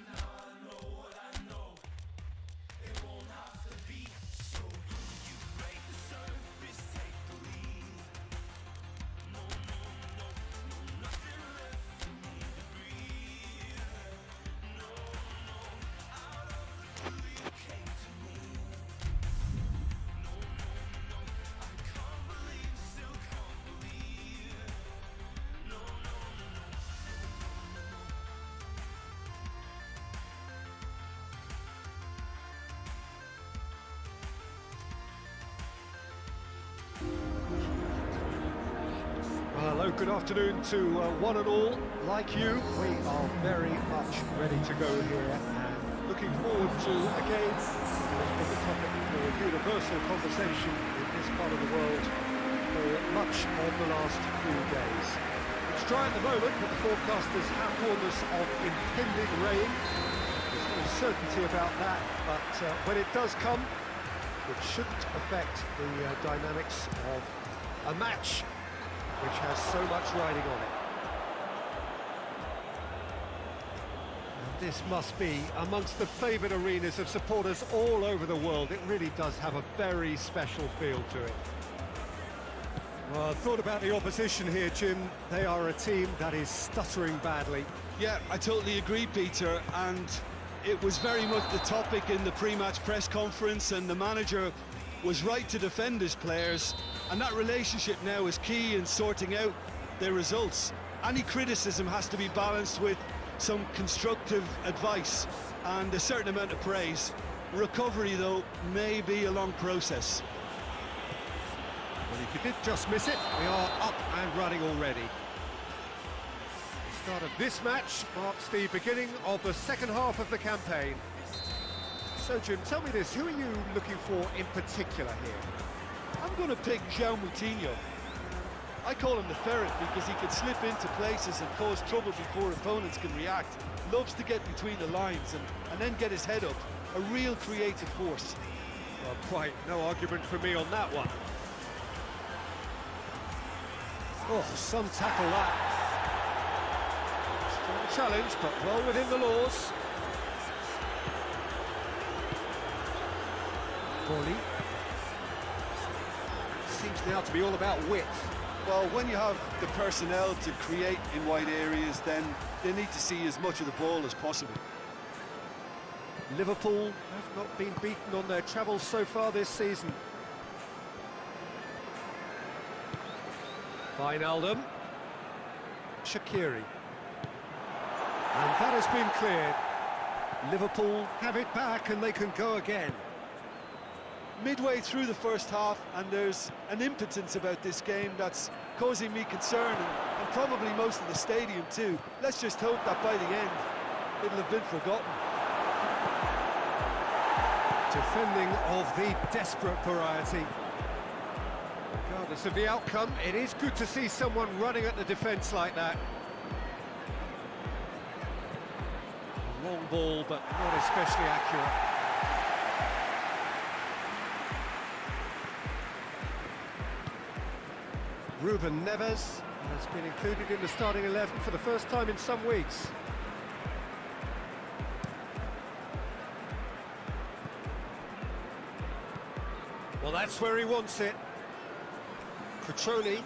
Now I know what I know. It won't have to be so. You break the surface, take the lead. No, no, no, no, nothing left for me to breathe. No, no, out of the blue you came to me. No, no, no, I can't believe, still can't believe. No, no, no, no. Well, hello, good afternoon to one and all. Like you, we are very much ready to go here and looking forward to a game that's been the topic for universal conversation in this part of the world for much of the last few days. It's dry at the moment, but the forecasters have warned us of impending rain. There's no certainty about that, but when it does come, it shouldn't affect the dynamics of A match which has so much riding on it. And this must be amongst the favoured arenas of supporters all over the world. It really does have a very special feel to it. Well, I thought about the opposition here, Jim. They are a team that is stuttering badly. Yeah, I totally agree, Peter, and it was very much the topic in the pre-match press conference, and the manager was right to defend his players, and that relationship now is key in sorting out their results. Any criticism has to be balanced with some constructive advice and a certain amount of praise. Recovery, though, may be a long process. Well, if you did just miss it, we are up and running already. The start of this match marks the beginning of the second half of the campaign. So, Jim, tell me this, who are you looking for in particular here? I'm going to pick João Moutinho. I call him the ferret because he can slip into places and cause trouble before opponents can react. Loves to get between the lines and then get his head up. A real creative force. Well, quite no argument from me on that one. Oh, some tackle that. Strong challenge, but well within the laws. Boli. Seems now to be all about width. Well, when you have the personnel to create in wide areas, then they need to see as much of the ball as possible. Liverpool have not been beaten on their travels so far this season. Wijnaldum. Shaqiri. And that has been cleared. Liverpool have it back and they can go again. Midway through the first half, and there's an impotence about this game that's causing me concern, and probably most of the stadium too. Let's just hope that by the end it'll have been forgotten. Defending of the desperate variety. Regardless of the outcome, it is good to see someone running at the defence like that. A long ball, but not especially accurate. Ruben Neves has been included in the starting 11 for the first time in some weeks. Well, that's where he wants it. Cutrone needs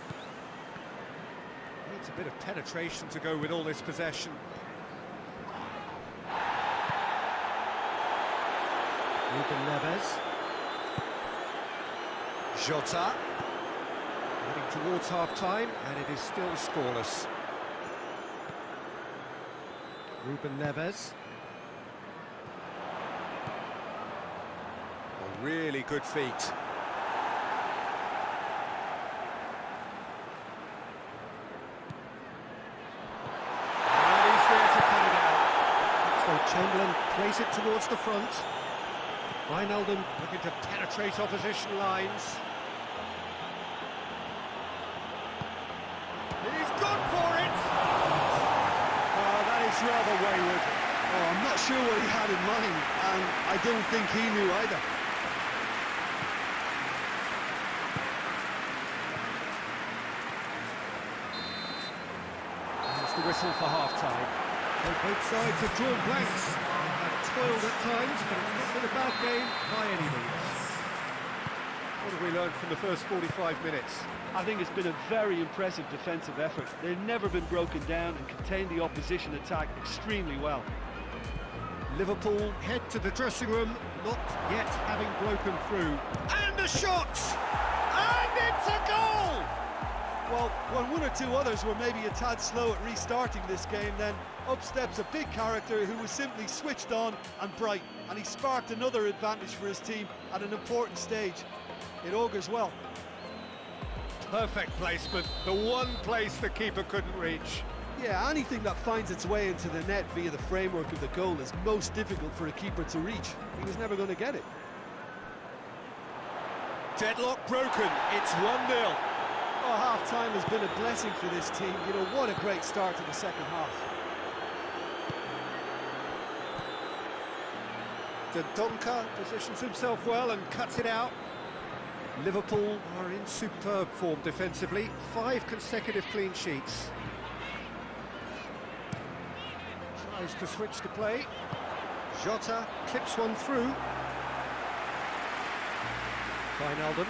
a bit of penetration to go with all this possession. Ruben Neves. Jota. Heading towards half-time, and it is still scoreless. Ruben Neves. A really good feat. And he's there to cut it out. So Chamberlain plays it towards the front. Wijnaldum looking to penetrate opposition lines. Rather wayward. Oh, I'm not sure what he had in mind, and I don't think he knew either. There's the whistle for half-time. Both sides have drawn blanks. Have toiled at times, but it's not been a bad game by any means. What have we learned from the first 45 minutes? I think it's been a very impressive defensive effort. They've never been broken down and contained the opposition attack extremely well. Liverpool head to the dressing room, not yet having broken through. And a shot! And it's a goal! Well, when one or two others were maybe a tad slow at restarting this game, then up steps a big character who was simply switched on and bright, and he sparked another advantage for his team at an important stage. It augurs well. Perfect placement, the one place the keeper couldn't reach. Yeah, anything that finds its way into the net via the framework of the goal is most difficult for a keeper to reach. He was never going to get it. Deadlock broken, it's 1-0. Oh, half-time has been a blessing for this team. You know, what a great start to the second half. Dendoncker positions himself well and cuts it out. Liverpool are in superb form defensively, 5 consecutive clean sheets. Tries to switch to play. Jota clips one through. Wijnaldum.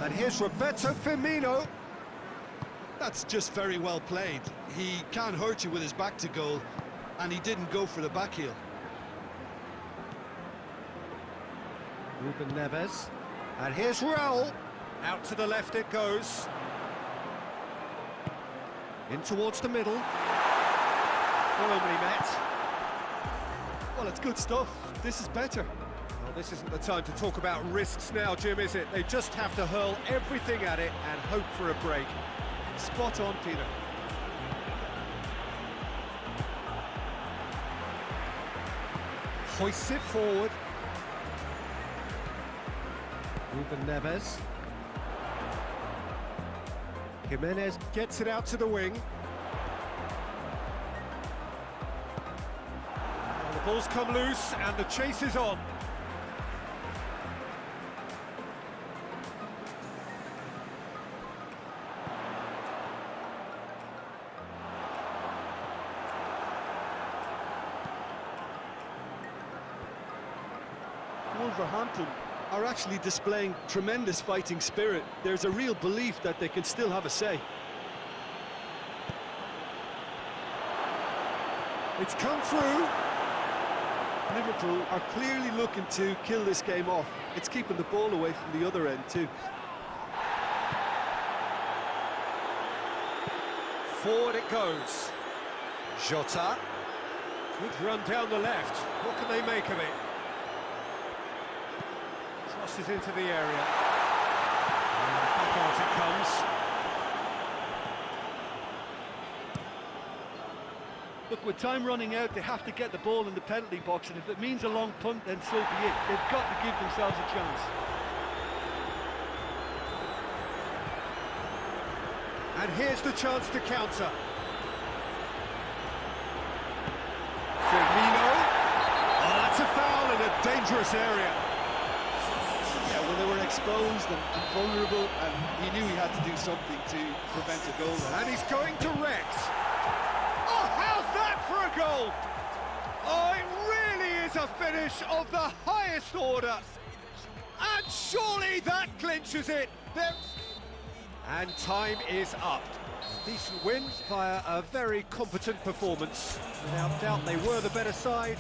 And here's Roberto Firmino. That's just very well played. He can't hurt you with his back to goal, and he didn't go for the back heel. Ruben Neves. And here's Raul. Out to the left it goes. In towards the middle. Firmly met. Well, it's good stuff. This is better. Well, this isn't the time to talk about risks now, Jim, is it? They just have to hurl everything at it and hope for a break. Spot on, Peter. Hoists it forward. Ruben Neves. Jimenez gets it out to the wing. Well, the ball's come loose and the chase is on. Wolverhampton are actually displaying tremendous fighting spirit. There's a real belief that they can still have a say. It's come through. Liverpool are clearly looking to kill this game off. It's keeping the ball away from the other end too. Forward it goes. Jota. Good run down the left. What can they make of it? Crosses into the area. And back out it comes. Look, with time running out, they have to get the ball in the penalty box, and if it means a long punt, then so be it. They've got to give themselves a chance. And here's the chance to counter. Firmino. Oh, that's a foul in a dangerous area. Yeah, well, they were exposed and vulnerable, and he knew he had to do something to prevent a goal. And he's going to Rex. Oh, how's that for a goal? Oh, it really is a finish of the highest order. And surely that clinches it. And time is up. A decent win via a very competent performance. Without doubt, they were the better side.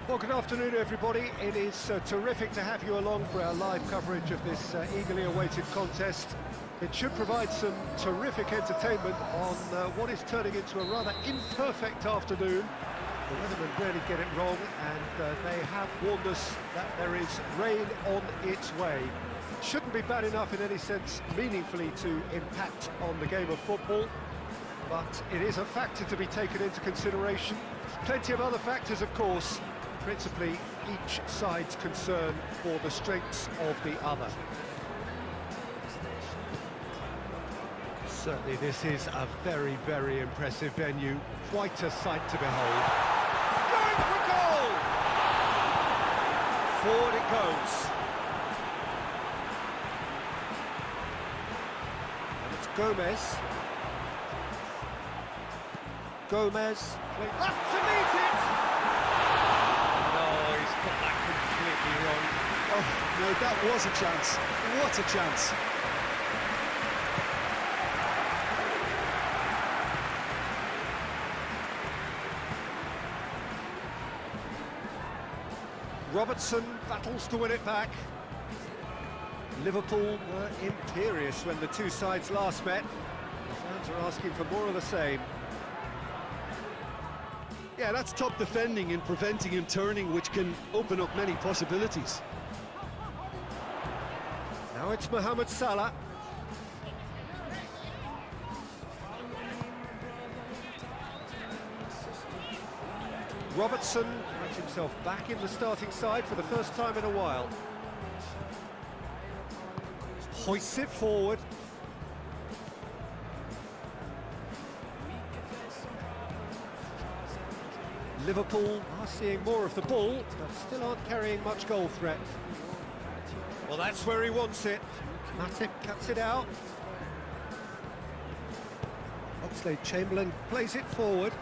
Well, good afternoon, everybody. It is terrific to have you along for our live coverage of this eagerly awaited contest. It should provide some terrific entertainment on what is turning into a rather imperfect afternoon. The weathermen rarely get it wrong, and they have warned us that there is rain on its way. Shouldn't be bad enough in any sense meaningfully to impact on the game of football, but it is a factor to be taken into consideration. Plenty of other factors, of course, principally each side's concern for the strengths of the other. Certainly this is a very, very impressive venue, quite a sight to behold. Going for goal! Forward it goes. And it's Gomez. Gomez, left to meet it! No, he's got that completely wrong. Oh, no, that was a chance. What a chance. Robertson battles to win it back. Liverpool were imperious when the two sides last met. The fans are asking for more of the same. Yeah, that's top defending and preventing him turning, which can open up many possibilities. Now it's Mohamed Salah. Robertson finds himself back in the starting side for the first time in a while. Hoists it forward. Liverpool are seeing more of the ball, but still aren't carrying much goal threat. Well, that's where he wants it. Matip cuts it out. Oxlade-Chamberlain plays it forward.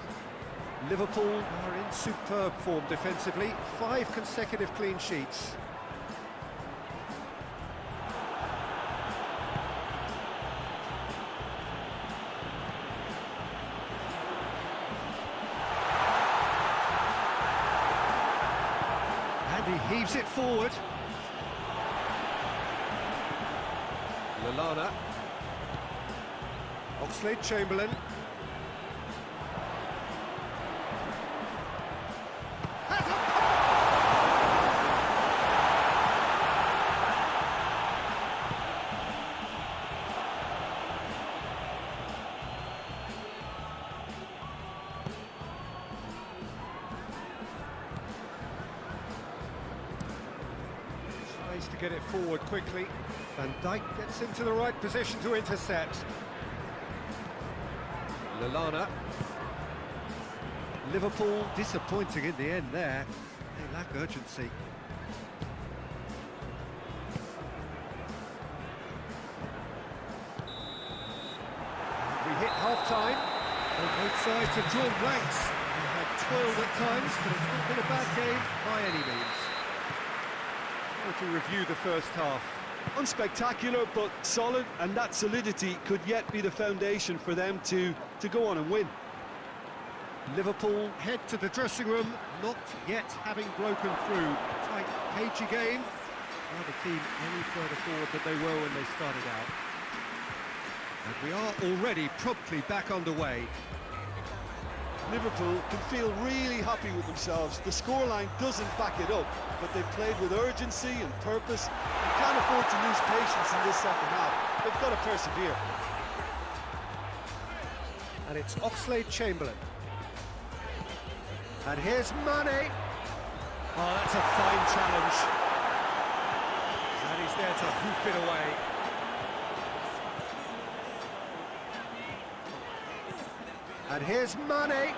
Liverpool are in superb form defensively, 5 consecutive clean sheets. And he heaves it forward. Lallana. Oxlade-Chamberlain. Tries to get it forward quickly. Van Dijk gets into the right position to intercept. Lallana. Liverpool disappointing in the end there. They lack urgency. We hit half-time. Both sides have drawn blanks. They have toiled at times, but it's not been a bad game by any means. To review the first half. Unspectacular, but solid, and that solidity could yet be the foundation for them to go on and win. Liverpool head to the dressing room, not yet having broken through. Tight, cagey game. Now the team any further forward than they were when they started out. And we are already promptly back underway. Liverpool can feel really happy with themselves. The scoreline doesn't back it up, but they've played with urgency and purpose and can't afford to lose patience in this second half. They've got to persevere. And it's Oxlade-Chamberlain. And here's Mane. Oh, that's a fine challenge. And he's there to hoof it away. And here's Mane.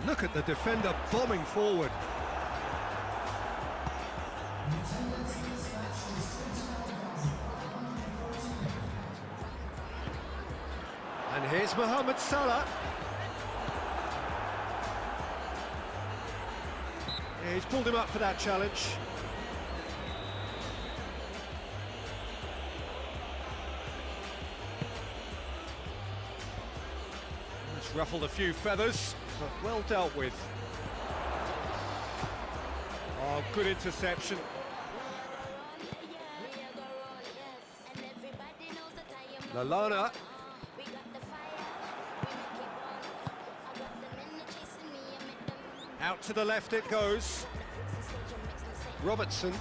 Look at the defender bombing forward. And here's Mohamed Salah. Yeah, he's pulled him up for that challenge. Ruffled a few feathers, but well dealt with. Oh, good interception. Lallana. Out to the left it goes. Robertson.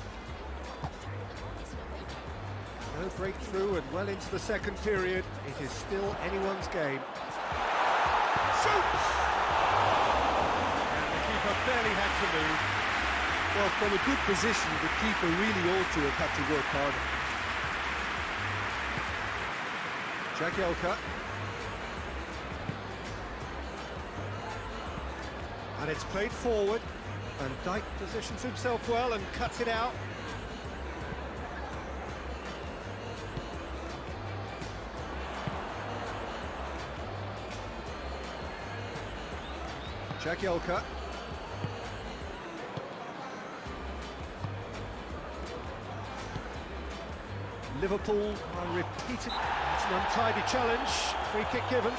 No breakthrough and well into the second period. It is still anyone's game. Shoots! And the keeper barely had to move. Well, from a good position, the keeper really ought to have had to work harder. Jagielka. And it's played forward. Van Dijk positions himself well and cuts it out. Jagielka. Liverpool are repeating. It's an untidy challenge. Free kick given.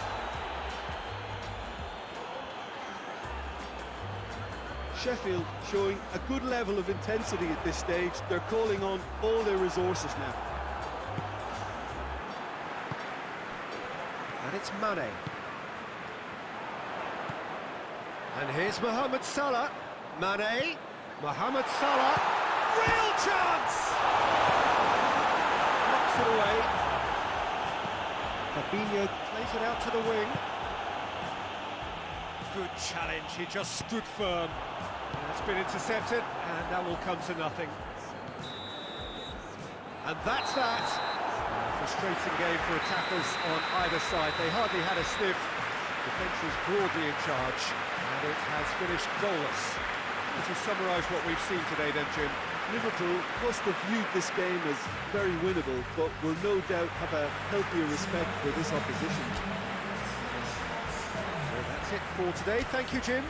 Sheffield showing a good level of intensity at this stage. They're calling on all their resources now. And it's Mane. And here's Mohamed Salah. Mane. Mohamed Salah. Real chance! Knocks it away. Fabinho plays it out to the wing. Good challenge, he just stood firm. And it's been intercepted, and that will come to nothing. And that's that. Frustrating game for attackers on either side. They hardly had a sniff. Defence is broadly in charge, and it has finished goalless. Would you summarise what we've seen today then, Jim? Liverpool must have viewed this game as very winnable, but will no doubt have a healthier respect for this opposition. So that's it for today. Thank you, Jim.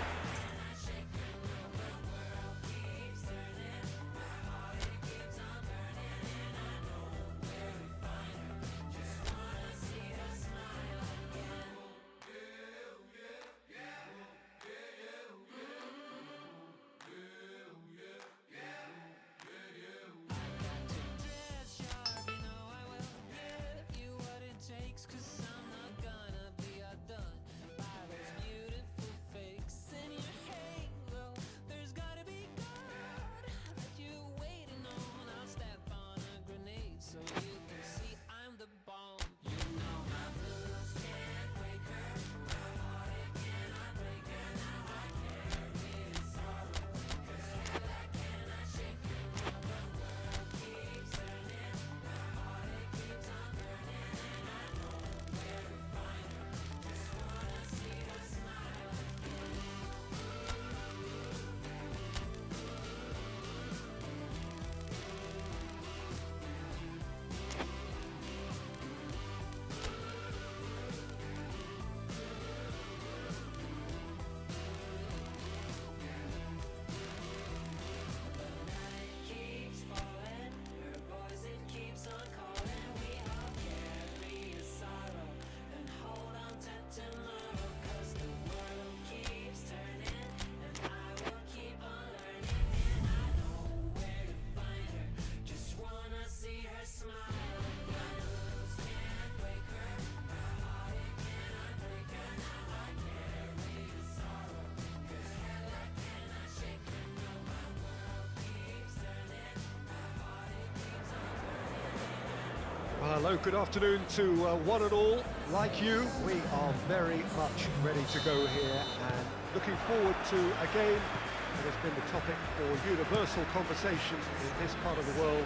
Well, hello, good afternoon to one and all. Like you, we are very much ready to go here and looking forward to a game that has been the topic for universal conversation in this part of the world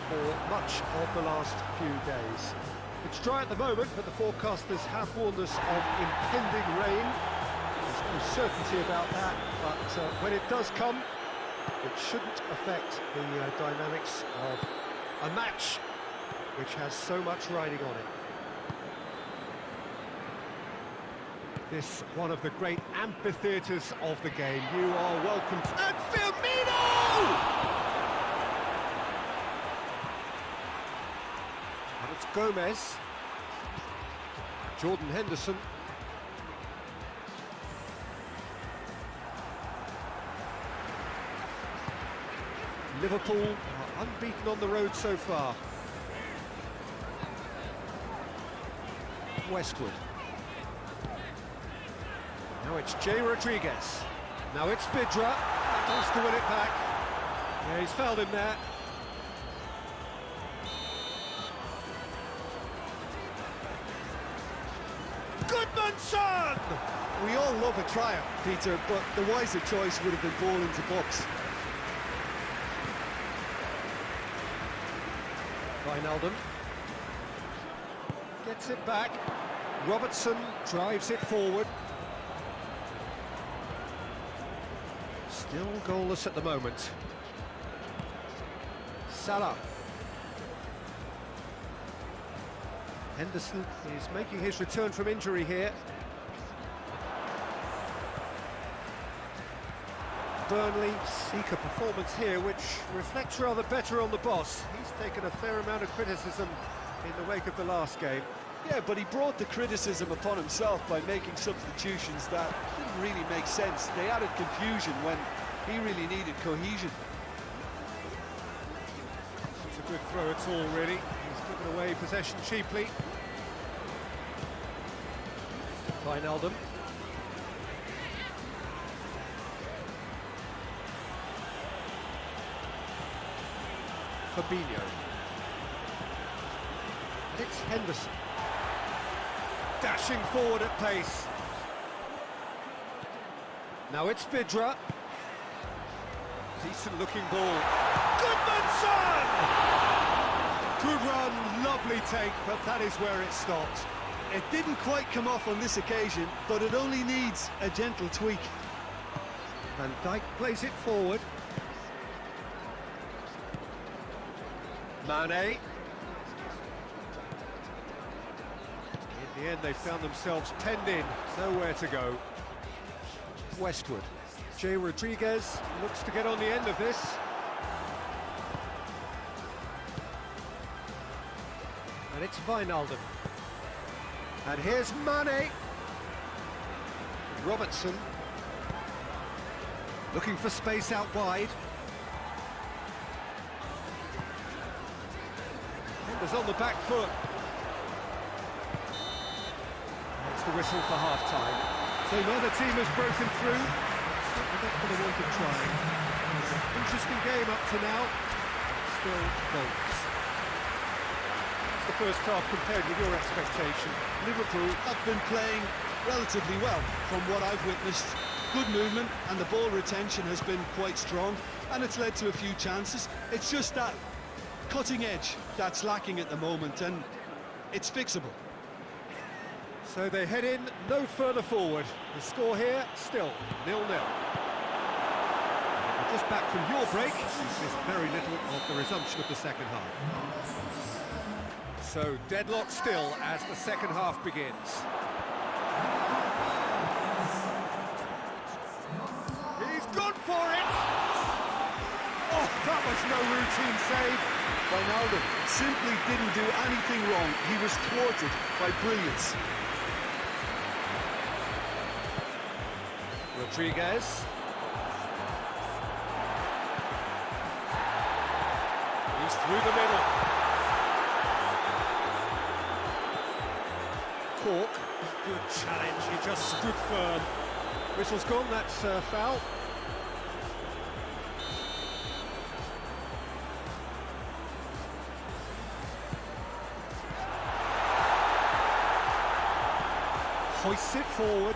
for much of the last few days. It's dry at the moment, but the forecasters have warned us of impending rain. There's no certainty about that, but when it does come, it shouldn't affect the dynamics of a match which has so much riding on it. This one of the great amphitheatres of the game. You are welcome to... And Firmino! And it's Gomez. Jordan Henderson. Liverpool are unbeaten on the road so far. Westwood. Now it's Jay Rodriguez. Now it's Vidra. Battles to win it back. Yeah, he's fouled him there. Goodmanson! We all love a triumph, Peter, but the wiser choice would have been ball into box. Wijnaldum gets it back. Robertson drives it forward. Still goalless at the moment. Salah. Henderson is making his return from injury here. Burnley seek a performance here which reflects rather better on the boss. He's taken a fair amount of criticism in the wake of the last game. Yeah, but he brought the criticism upon himself by making substitutions that didn't really make sense. They added confusion when he really needed cohesion. It's a good throw at all, really. He's given away possession cheaply. Wijnaldum. Fabinho. And it's Henderson. Dashing forward at pace. Now it's Vidra. Decent looking ball. Goodmanson! Good run, lovely take, but that is where it stopped. It didn't quite come off on this occasion, but it only needs a gentle tweak. Van Dijk plays it forward. Mane. In the end, they found themselves penned in, nowhere to go. Westwood. Jay Rodriguez looks to get on the end of this. And it's Wijnaldum. And here's Mane. Robertson. Looking for space out wide. Defenders on the back foot. That's the whistle for half-time. So neither team has broken through. Certainly not for the want of trying. It's an interesting game up to now. Still goals. What's the first half compared with your expectation? Liverpool have been playing relatively well from what I've witnessed. Good movement and the ball retention has been quite strong and it's led to a few chances. It's just that cutting edge that's lacking at the moment and it's fixable. So they head in no further forward. The score here still 0-0. Just back from your break, you've missed very little of the resumption of the second half. So deadlock still as the second half begins. He's gone for it! Oh, that was no routine save. Wijnaldum simply didn't do anything wrong. He was thwarted by brilliance. Rodriguez. He's through the middle. Cork, good challenge, he just stood firm. Whistle's gone, that's foul. Hoists it forward.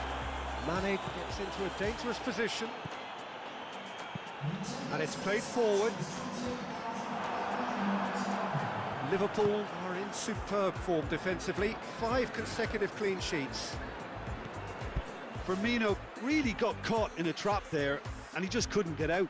Mane gets into a dangerous position. And it's played forward. Liverpool are in superb form defensively. 5 consecutive clean sheets. Firmino really got caught in a trap there and he just couldn't get out.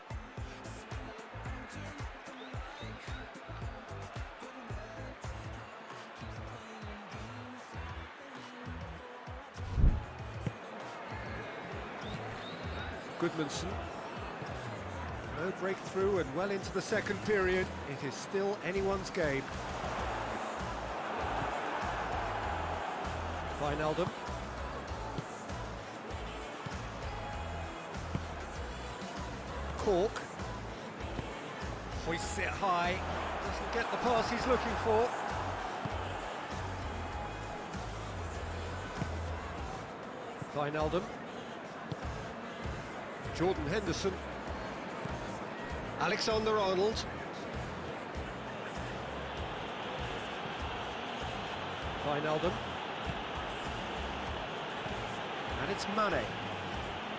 Goodmanson. No breakthrough and well into the second period. It is still anyone's game. Wijnaldum. Cork. Hoists it high, doesn't get the pass he's looking for. Wijnaldum. Jordan Henderson. Alexander-Arnold. Wijnaldum. And it's Mane.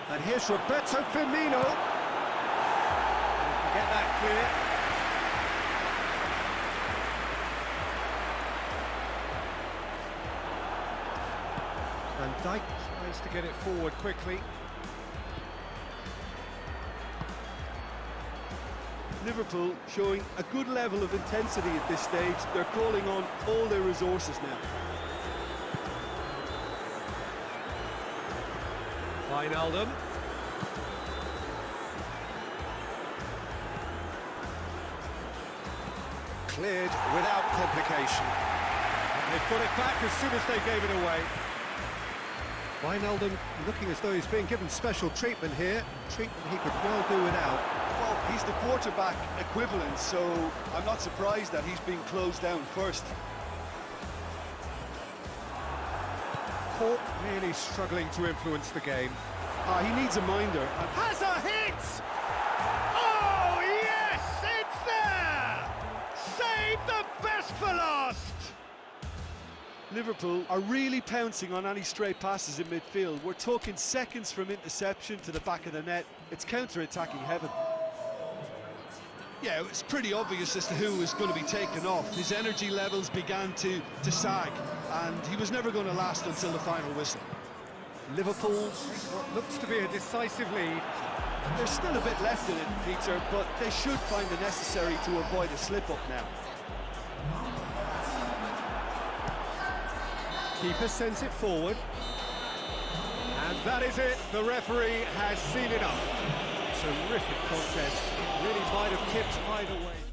And here's Roberto Firmino. Get that clear. Van Dijk tries to get it forward quickly. Liverpool showing a good level of intensity at this stage. They're calling on all their resources now. Wijnaldum. Cleared without complication. And they've got it back as soon as they gave it away. Wijnaldum looking as though he's being given special treatment here. Treatment he could well do without. Well, he's the quarterback equivalent, so I'm not surprised that he's being closed down first. Port really struggling to influence the game. He needs a minder. Has a hit! Oh, yes! It's there! Save the best for last! Liverpool are really pouncing on any stray passes in midfield. We're talking seconds from interception to the back of the net. It's counter-attacking heaven. Yeah, it's pretty obvious as to who was going to be taken off. His energy levels began to sag, and he was never going to last until the final whistle. Liverpool, what looks to be a decisive lead. There's still a bit left in it, Peter, but they should find the necessary to avoid a slip-up now. Keeper sends it forward. And that is it. The referee has seen enough. Terrific contest. It really might have tipped either way.